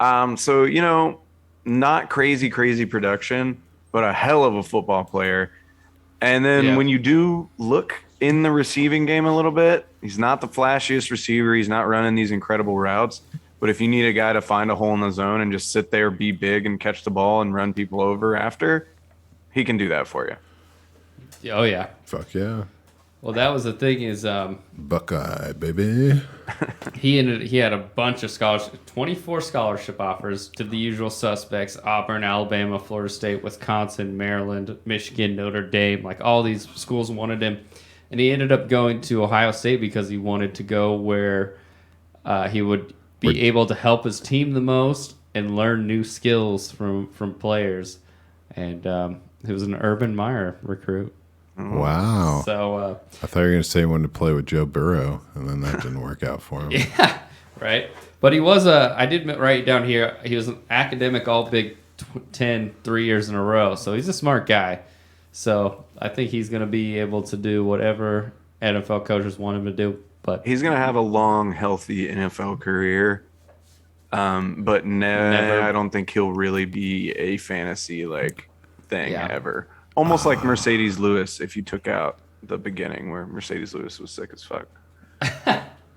So, you know, not crazy production, but a hell of a football player. And then when you do look in the receiving game a little bit, he's not the flashiest receiver. He's not running these incredible routes. But if you need a guy to find a hole in the zone and just sit there, be big, and catch the ball and run people over after, he can do that for you. Oh, yeah. Fuck yeah. Well, that was the thing is Buckeye, baby. he had a bunch of scholarships, 24 scholarship offers to the usual suspects: Auburn, Alabama, Florida State, Wisconsin, Maryland, Michigan, Notre Dame. Like, all these schools wanted him. And he ended up going to Ohio State because he wanted to go where he would be able to help his team the most and learn new skills from players. And he was an Urban Meyer recruit. Wow. So I thought you were going to say he wanted to play with Joe Burrow, and then that didn't work out for him. Yeah, right. But he was I did write down here, he was an academic all Big 10 3 years in a row. So he's a smart guy. So I think he's going to be able to do whatever NFL coaches want him to do. But he's going to have a long, healthy NFL career. But never. I don't think he'll really be a fantasy thing ever. Almost like Mercedes Lewis, if you took out the beginning where Mercedes Lewis was sick as fuck.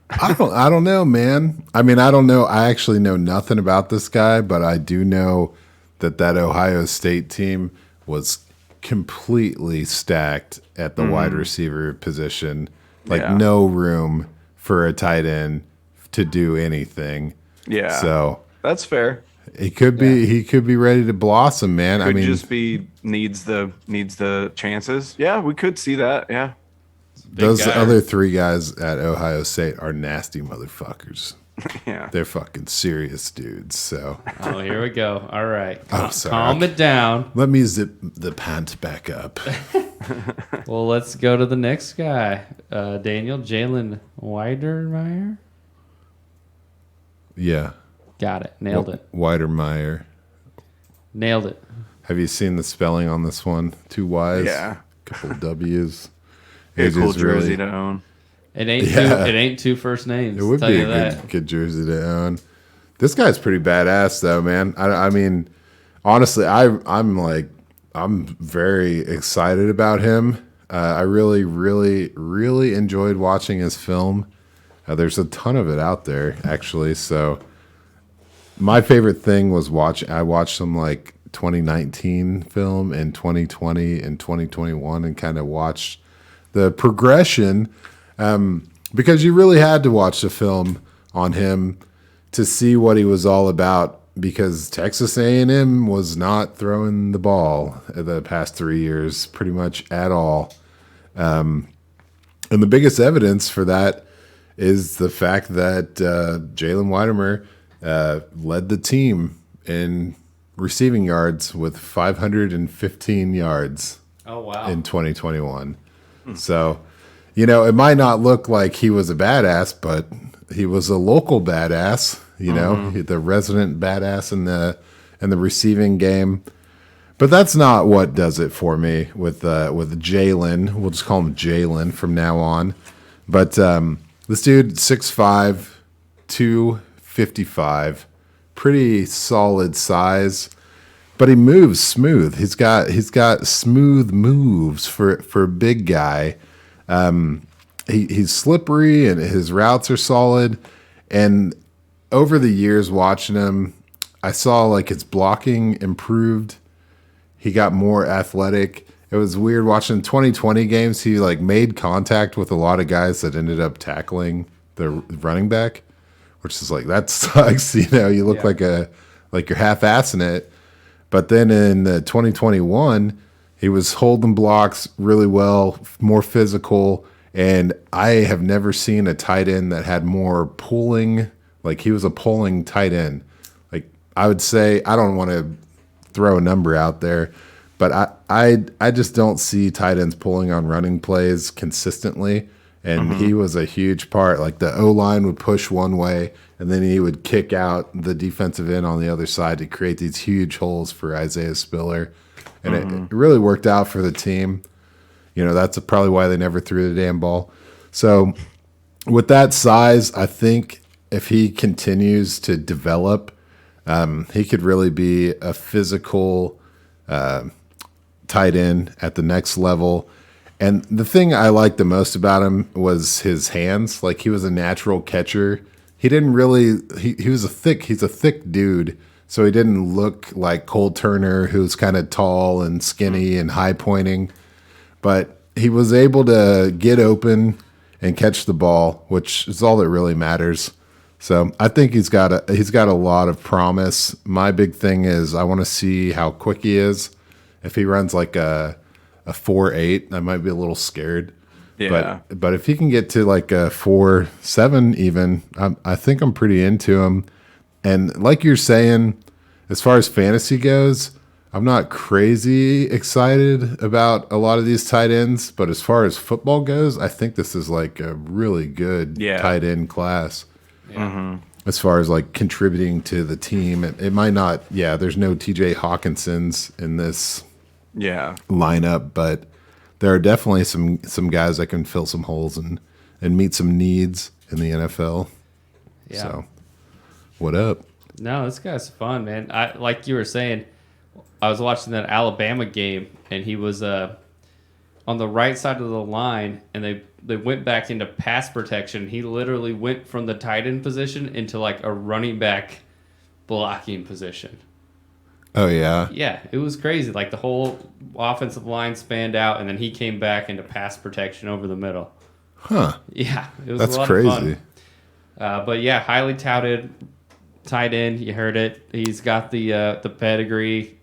I don't know, man. I mean, I don't know. I actually know nothing about this guy, but I do know that Ohio State team was completely stacked at the wide receiver position. No room for a tight end to do anything. Yeah. So that's fair. He could be ready to blossom, man. I mean, just be needs the chances. Yeah, we could see that. Yeah. Those other 3 guys at Ohio State are nasty motherfuckers. Yeah. They're fucking serious dudes. So. Oh, here we go. All right. Oh, sorry. Calm it down. Let me zip the pants back up. Well, let's go to the next guy. Jalen Wydermyer. Yeah. Got it. Nailed it. Wydermyer. Nailed it. Have you seen the spelling on this one? 2 Y's. Yeah. Couple of W's. A cool jersey to own. It ain't 2 first names. It would be a good jersey to own. This guy's pretty badass, though, man. I mean, honestly, I'm very excited about him. I really, really, really enjoyed watching his film. There's a ton of it out there, actually. So my favorite thing was I watched some 2019 film and 2020 and 2021 and kind of watched the progression because you really had to watch the film on him to see what he was all about, because Texas A&M was not throwing the ball the past 3 years pretty much at all. And the biggest evidence for that is the fact that Jalen Wydermyer led the team in receiving yards with 515 yards in 2021. So, it might not look like he was a badass, but he was a local badass, the resident badass in the receiving game. But that's not what does it for me with Jalen. We'll just call him Jalen from now on. But this dude, 6'5", 255, pretty solid size. but he moves smooth. He's got smooth moves for a big guy. He's slippery and his routes are solid. And over the years watching him, I saw like his blocking improved. He got more athletic. It was weird watching 2020 games. He like made contact with a lot of guys that ended up tackling the running back, which is like, that sucks. You look like you're half-assing it. But then in 2021, he was holding blocks really well, more physical. And I have never seen a tight end that had more pulling. Like he was a pulling tight end. Like I would say, I don't want to throw a number out there, but I just don't see tight ends pulling on running plays consistently. And he was a huge part. Like the O-line would push one way, and then he would kick out the defensive end on the other side to create these huge holes for Isaiah Spiller. And it really worked out for the team. That's probably why they never threw the damn ball. So with that size, I think if he continues to develop, he could really be a physical tight end at the next level. And the thing I liked the most about him was his hands. Like he was a natural catcher. He didn't really. He's a thick dude. So he didn't look like Cole Turner, who's kind of tall and skinny and high pointing. But he was able to get open and catch the ball, which is all that really matters. So I think he's got a lot of promise. My big thing is I want to see how quick he is. If he runs like a 4.8, I might be a little scared. Yeah. But if he can get to like a 4.7 even, I think I'm pretty into him. And like you're saying, as far as fantasy goes, I'm not crazy excited about a lot of these tight ends. But as far as football goes, I think this is like a really good tight end class. Yeah. As far as like contributing to the team, it might not. Yeah, there's no TJ Hawkinsons in this lineup, but there are definitely some guys that can fill some holes and meet some needs in the NFL. Yeah. So, what up? No, this guy's fun, man. Like you were saying, I was watching that Alabama game, and he was on the right side of the line, and they went back into pass protection. He literally went from the tight end position into like a running back blocking position. Oh, yeah? Yeah, it was crazy. Like the whole offensive line spanned out, and then he came back into pass protection over the middle. Huh. Yeah, it was That's a lot crazy. of fun. But yeah, highly touted tight end. You heard it. He's got the pedigree,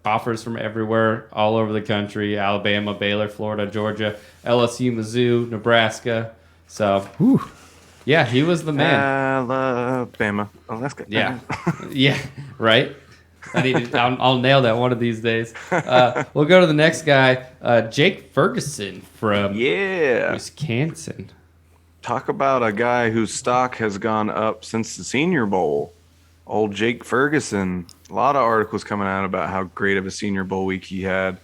offers from everywhere, all over the country: Alabama, Baylor, Florida, Georgia, LSU, Mizzou, Nebraska. So, yeah, he was the man. Alabama, Alaska. Yeah, yeah, right. I'll nail that one of these days. We'll go to the next guy, Jake Ferguson from Wisconsin. Talk about a guy whose stock has gone up since the Senior Bowl. Old Jake Ferguson. A lot of articles coming out about how great of a Senior Bowl week he had.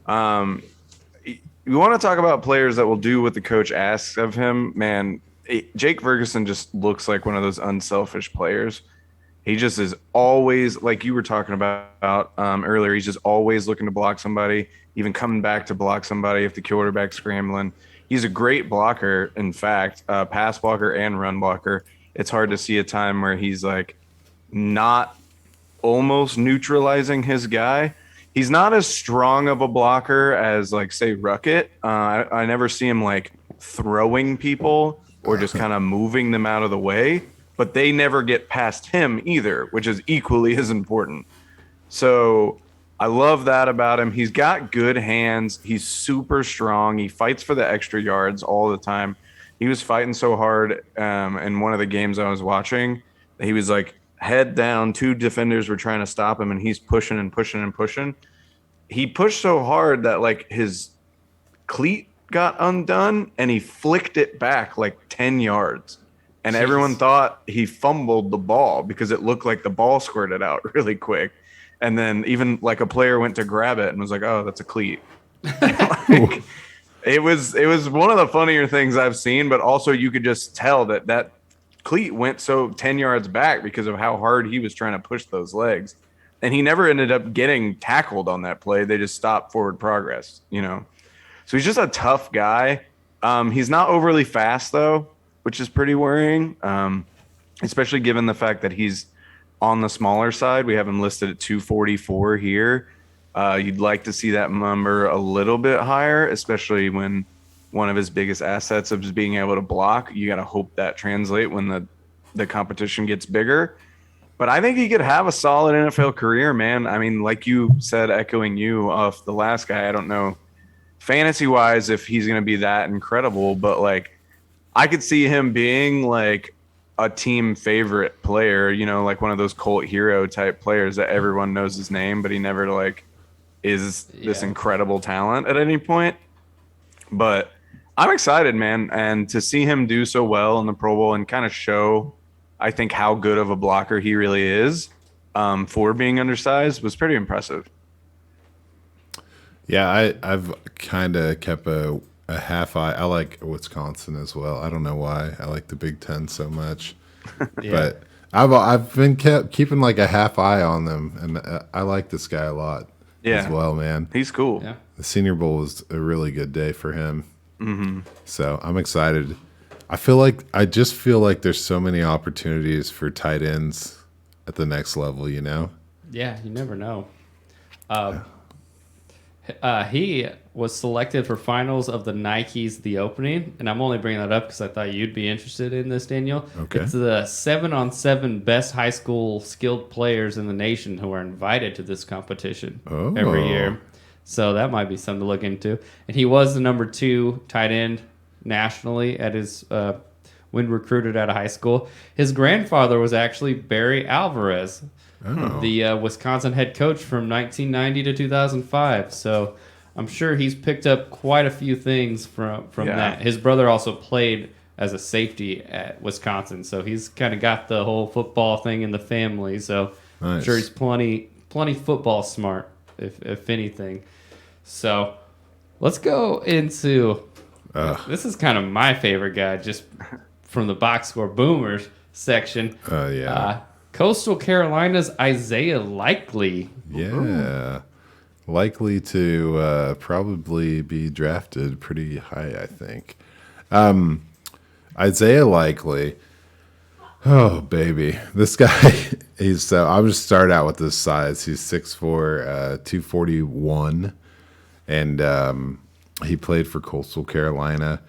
You want to talk about players that will do what the coach asks of him? Man, Jake Ferguson just looks like one of those unselfish players. He just is always, like you were talking about earlier, he's just always looking to block somebody, even coming back to block somebody if the quarterback's scrambling. He's a great blocker, in fact, pass blocker and run blocker. It's hard to see a time where he's like not almost neutralizing his guy. He's not as strong of a blocker as, like, say, Ruckert. I never see him like throwing people or just kind of moving them out of the way, but they never get past him either, which is equally as important. So I love that about him. He's got good hands. He's super strong. He fights for the extra yards all the time. He was fighting so hard in one of the games I was watching. He was like head down. Two defenders were trying to stop him, and he's pushing and pushing and pushing. He pushed so hard that like his cleat got undone, and he flicked it back like 10 yards. And everyone thought he fumbled the ball because it looked like the ball squirted out really quick. And then even like a player went to grab it and was like, "Oh, that's a cleat." Like, it was one of the funnier things I've seen, but also you could just tell that cleat went so 10 yards back because of how hard he was trying to push those legs. And he never ended up getting tackled on that play. They just stopped forward progress, you know. So he's just a tough guy. He's not overly fast, though, which is pretty worrying, especially given the fact that he's on the smaller side. We have him listed at 244 here. You'd like to see that number a little bit higher, especially when one of his biggest assets is being able to block. You got to hope that translate when the competition gets bigger. But I think he could have a solid NFL career, man. I mean, like you said, echoing you off the last guy, I don't know fantasy-wise if he's going to be that incredible, but, like, I could see him being, like, a team favorite player, you know, like one of those cult hero type players that everyone knows his name, but he never, like, is this incredible talent at any point. But I'm excited, man, and to see him do so well in the Pro Bowl and kind of show, I think, how good of a blocker he really is for being undersized was pretty impressive. Yeah, I've kind of kept a half eye. I like Wisconsin as well. I don't know why I like the Big Ten so much, but I've been keeping like a half eye on them, and I like this guy a lot as well, man. He's cool. Yeah. The Senior Bowl was a really good day for him, so I'm excited. I just feel like there's so many opportunities for tight ends at the next level, you know? Yeah, you never know. He was selected for finals of the Nike's The Opening, and I'm only bringing that up because I thought you'd be interested in this, Daniel. Okay. It's the 7-on-7 best high school skilled players in the nation who are invited to this competition every year. So that might be something to look into. And he was the number 2 tight end nationally at his when recruited out of high school. His grandfather was actually Barry Alvarez, the Wisconsin head coach from 1990 to 2005. So I'm sure he's picked up quite a few things from that. His brother also played as a safety at Wisconsin, so he's kind of got the whole football thing in the family. So I'm sure he's plenty football smart, if anything. So let's go into this is kind of my favorite guy, just from the box score boomers section. Coastal Carolina's Isaiah Likely. Yeah. Likely to probably be drafted pretty high, I think. Isaiah Likely. Oh, baby. This guy, I'll just start out with this size. He's 6'4", 241. And he played for Coastal Carolina.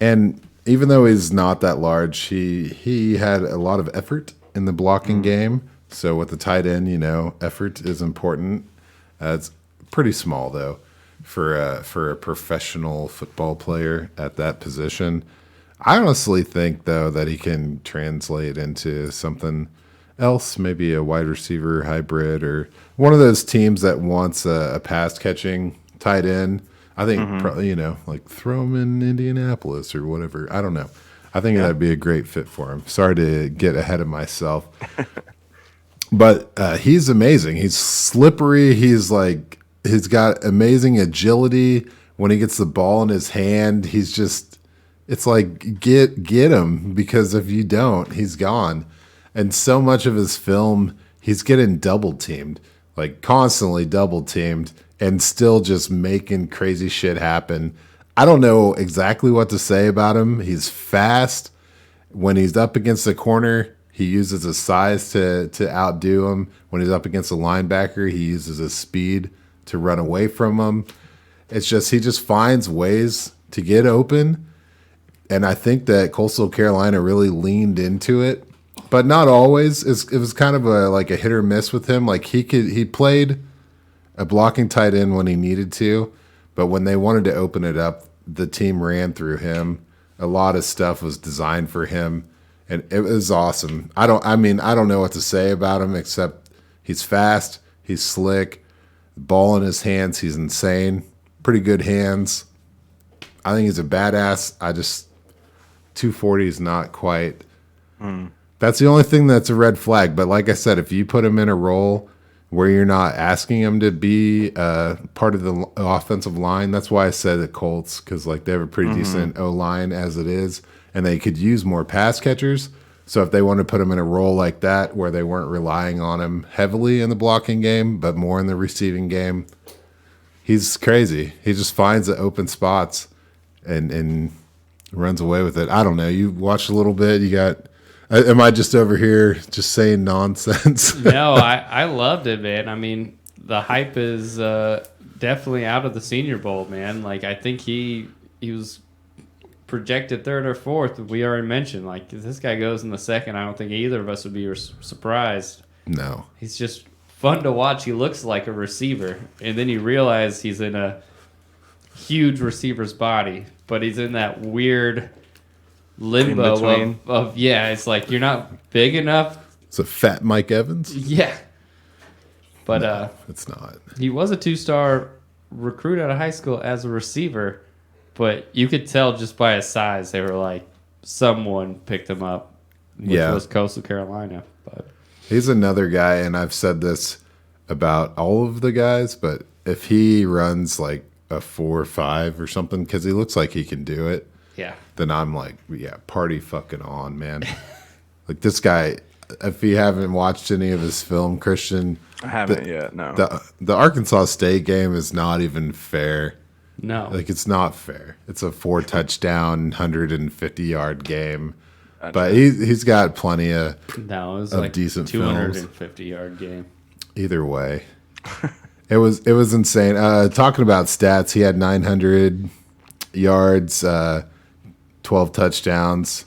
And even though he's not that large, he had a lot of effort in the blocking game. So with the tight end, you know, effort is important. It's pretty small, though, for a professional football player at that position. I honestly think, though, that he can translate into something else, maybe a wide receiver hybrid or one of those teams that wants a pass-catching tight end. I think, probably, you know, like throw him in Indianapolis or whatever. I don't know. I think that'd be a great fit for him. Sorry to get ahead of myself. But he's amazing. He's slippery. He's got amazing agility. When he gets the ball in his hand, it's like, get him, because if you don't, he's gone. And so much of his film, he's getting double teamed, like constantly double teamed, and still just making crazy shit happen. I don't know exactly what to say about him. He's fast. When he's up against the corner, he uses his size to outdo him. When he's up against a linebacker, he uses his speed to run away from him. It's just, he just finds ways to get open. And I think that Coastal Carolina really leaned into it, but not always. It was kind of a hit or miss with him. Like he played a blocking tight end when he needed to, but when they wanted to open it up, the team ran through him. A lot of stuff was designed for him, and it was awesome. I don't know what to say about him except he's fast, he's slick, ball in his hands, he's insane, pretty good hands. I think he's a badass. 240 is not quite. That's the only thing that's a red flag. But like I said, if you put him in a role where you're not asking him to be part of the offensive line, that's why I said the Colts, because like they have a pretty decent O-line as it is, and they could use more pass catchers. So if they want to put him in a role like that where they weren't relying on him heavily in the blocking game, but more in the receiving game, he's crazy. He just finds the open spots and runs away with it. I don't know. You watched a little bit. You got. Am I just over here just saying nonsense? No, I loved it, man. I mean, the hype is definitely out of the Senior Bowl, man. Like, I think he was projected third or fourth. We already mentioned, like, if this guy goes in the second, I don't think either of us would be surprised. No. He's just fun to watch. He looks like a receiver. And then you realize he's in a huge receiver's body, but he's in that weird limbo of it's like you're not big enough. It's a fat Mike Evans? Yeah. But no, it's not. He was a 2-star recruit out of high school as a receiver, but you could tell just by his size they were like someone picked him up, which was Coastal Carolina. But he's another guy, and I've said this about all of the guys, but if he runs like a 4.5 or something, because he looks like he can do it, then I'm like, party fucking on, man. Like this guy, if you haven't watched any of his film, Christian, I haven't yet. No, the Arkansas State game is not even fair. No, like it's not fair. It's a 4-touchdown, 150-yard game, but he's got plenty of it was like decent 250-yard game. Either way, it was insane. Talking about stats, he had 900 yards. 12 touchdowns.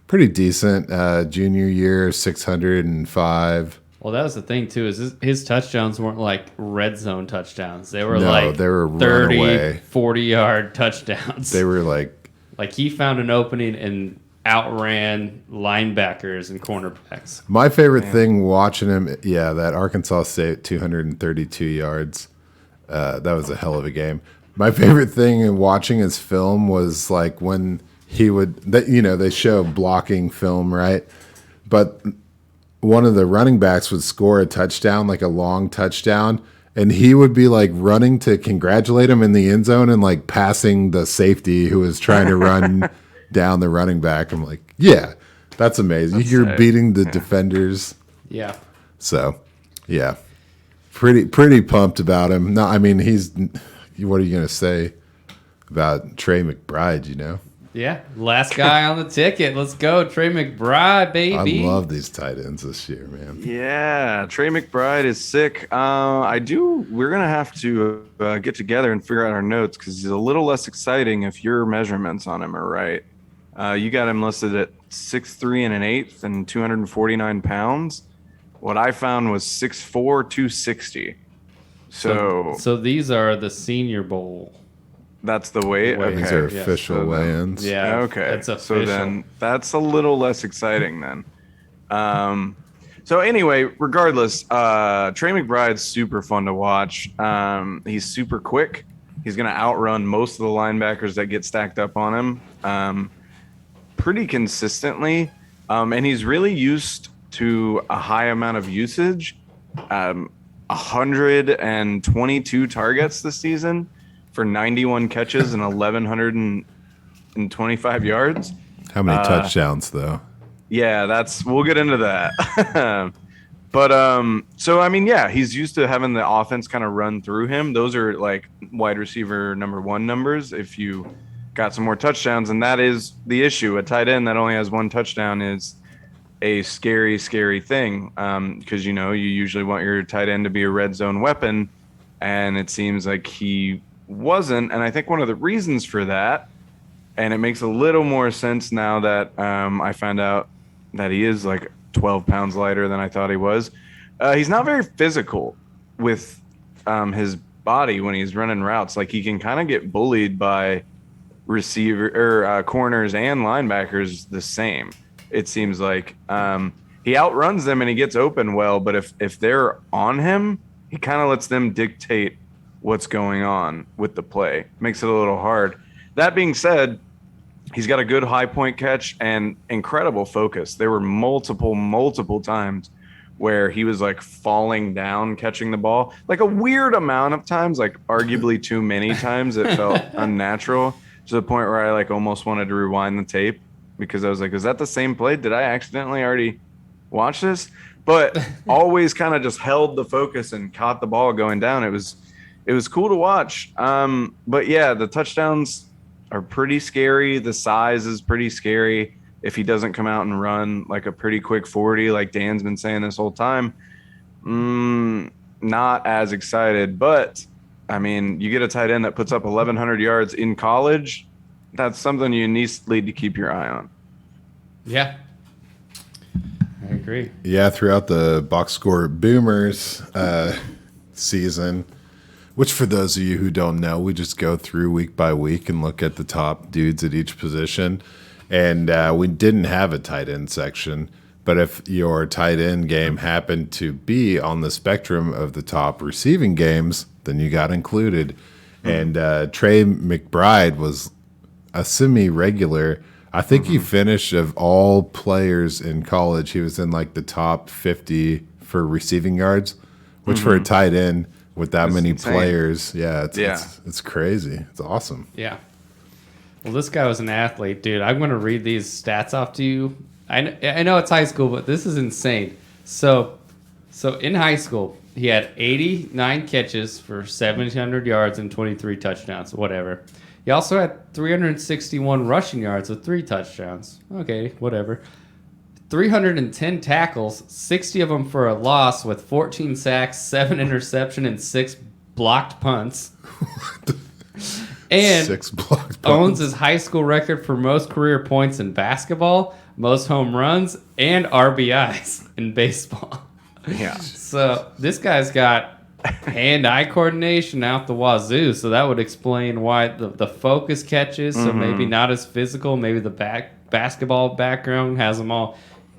Pretty decent. Junior year, 605. Well, that was the thing, too, is his touchdowns weren't like red zone touchdowns. They were they were 30, runaway. 40-yard touchdowns. They were like he found an opening and outran linebackers and cornerbacks. My favorite thing watching him, that Arkansas State 232 yards. That was a hell of a game. My favorite thing in watching his film was like when he would, they show blocking film, right? But one of the running backs would score a touchdown, like a long touchdown, and he would be like running to congratulate him in the end zone and like passing the safety who was trying to run down the running back. I'm like, yeah, that's amazing. You're beating the defenders. Yeah. So, yeah, pretty pumped about him. No, I mean, what are you going to say about Trey McBride, Yeah, last guy on the ticket. Let's go, Trey McBride, baby. I love these tight ends this year, man. Yeah, Trey McBride is sick. We're going to have to get together and figure out our notes because he's a little less exciting if your measurements on him are right. You got him listed at 6'3" and 1/8 and 249 pounds. What I found was 6'4", 260. So these are the Senior Bowl. That's the weight? Okay. These are official weigh-ins. Yeah. Okay. That's official. So then that's a little less exciting then. So anyway, regardless, Trey McBride's super fun to watch. He's super quick. He's going to outrun most of the linebackers that get stacked up on him pretty consistently. And he's really used to a high amount of usage. 122 targets this season for 91 catches and 1,125 yards. How many touchdowns, though? Yeah, we'll get into that. But so I mean, yeah, he's used to having the offense kind of run through him. Those are like wide receiver number 1 numbers. If you got some more touchdowns, and that is the issue. A tight end that only has 1 touchdown is a scary thing because you usually want your tight end to be a red zone weapon, and it seems like he wasn't. And I think one of the reasons for that, and it makes a little more sense now that I found out that he is like 12 pounds lighter than I thought he was. He's not very physical with his body when he's running routes. Like he can kind of get bullied by corners and linebackers the same. It seems like he outruns them and he gets open well, but if they're on him, he kind of lets them dictate what's going on with the play. Makes it a little hard. That being said, he's got a good high point catch and incredible focus. There were multiple times where he was like falling down catching the ball, like a weird amount of times, like arguably too many times. It felt unnatural to the point where I like almost wanted to rewind the tape because I was like, is that the same play? Did I accidentally already watch this? But always kind of just held the focus and caught the ball going down. It was cool to watch. But yeah, the touchdowns are pretty scary. The size is pretty scary. If he doesn't come out and run like a pretty quick 40, like Dan's been saying this whole time, not as excited. But I mean, you get a tight end that puts up 1,100 yards in college. That's something you need to keep your eye on. Yeah. I agree. Yeah, throughout the box score boomers season, which for those of you who don't know, we just go through week by week and look at the top dudes at each position. And we didn't have a tight end section, but if your tight end game happened to be on the spectrum of the top receiving games, then you got included. And Trey McBride was a semi-regular. I think he finished of all players in college. He was in like the top 50 for receiving yards, which for a tight end with that many insane. Players, it's crazy. It's awesome. Yeah. Well, this guy was an athlete, dude. I'm going to read these stats off to you. I know it's high school, but this is insane. So in high school, he had 89 catches for 1,700 yards and 23 touchdowns, whatever. He also had 361 rushing yards with 3 touchdowns. Okay, whatever. 310 tackles, 60 of them for a loss with 14 sacks, 7 interception, and 6 blocked punts. And 6 blocked punts. Owns his high school record for most career points in basketball, most home runs, and RBIs in baseball. Yeah. So this guy's got hand-eye coordination out the wazoo, so that would explain why the focus catches, so maybe not as physical, maybe the basketball background has them all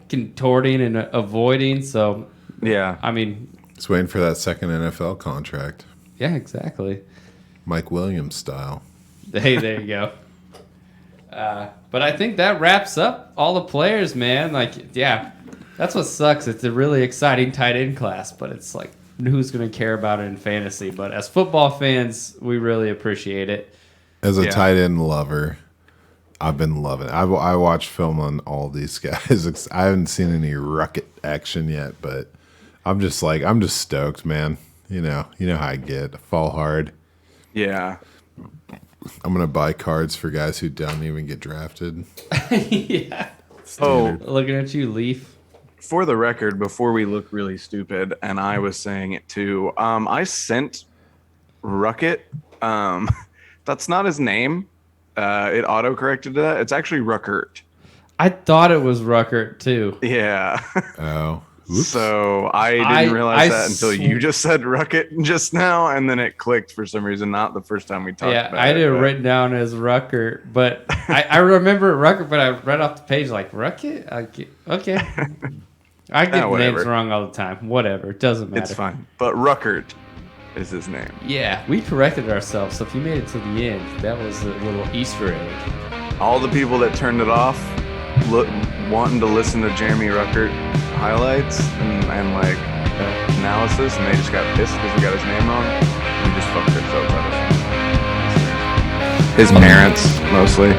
contorting and avoiding, so yeah. I mean... Just waiting for that second NFL contract. Yeah, exactly. Mike Williams style. Hey, there you go. But I think that wraps up all the players, man. Like, yeah, that's what sucks. It's a really exciting tight end class, but it's like, who's going to care about it in fantasy? But as football fans, we really appreciate it. As a tight end lover, I've been loving it. I watch film on all these guys. I haven't seen any Ruckert action yet, but I'm just stoked, man. You know how I get. I fall hard. Yeah. I'm going to buy cards for guys who don't even get drafted. Yeah. Standard. Looking at you, Leaf. For the record, before we look really stupid, and I was saying it too, I sent Ruckert. That's not his name. It auto-corrected that. It's actually Ruckert. I thought it was Ruckert, too. Yeah. Oh. Oops. So I didn't realize that until you just said Ruckert just now, and then it clicked for some reason, not the first time we talked about it. Yeah, I had it written down as Ruckert, but I remember Ruckert, but I read off the page like, Ruckert? Okay. I get names wrong all the time. Whatever. It doesn't matter. It's fine. But Ruckert is his name. Yeah, we corrected ourselves. So if you made it to the end, that was a little Easter egg. All the people that turned it off wanting to listen to Jeremy Ruckert highlights and like analysis, and they just got pissed because we got his name wrong. We just fucked ourselves out of his parents, mostly.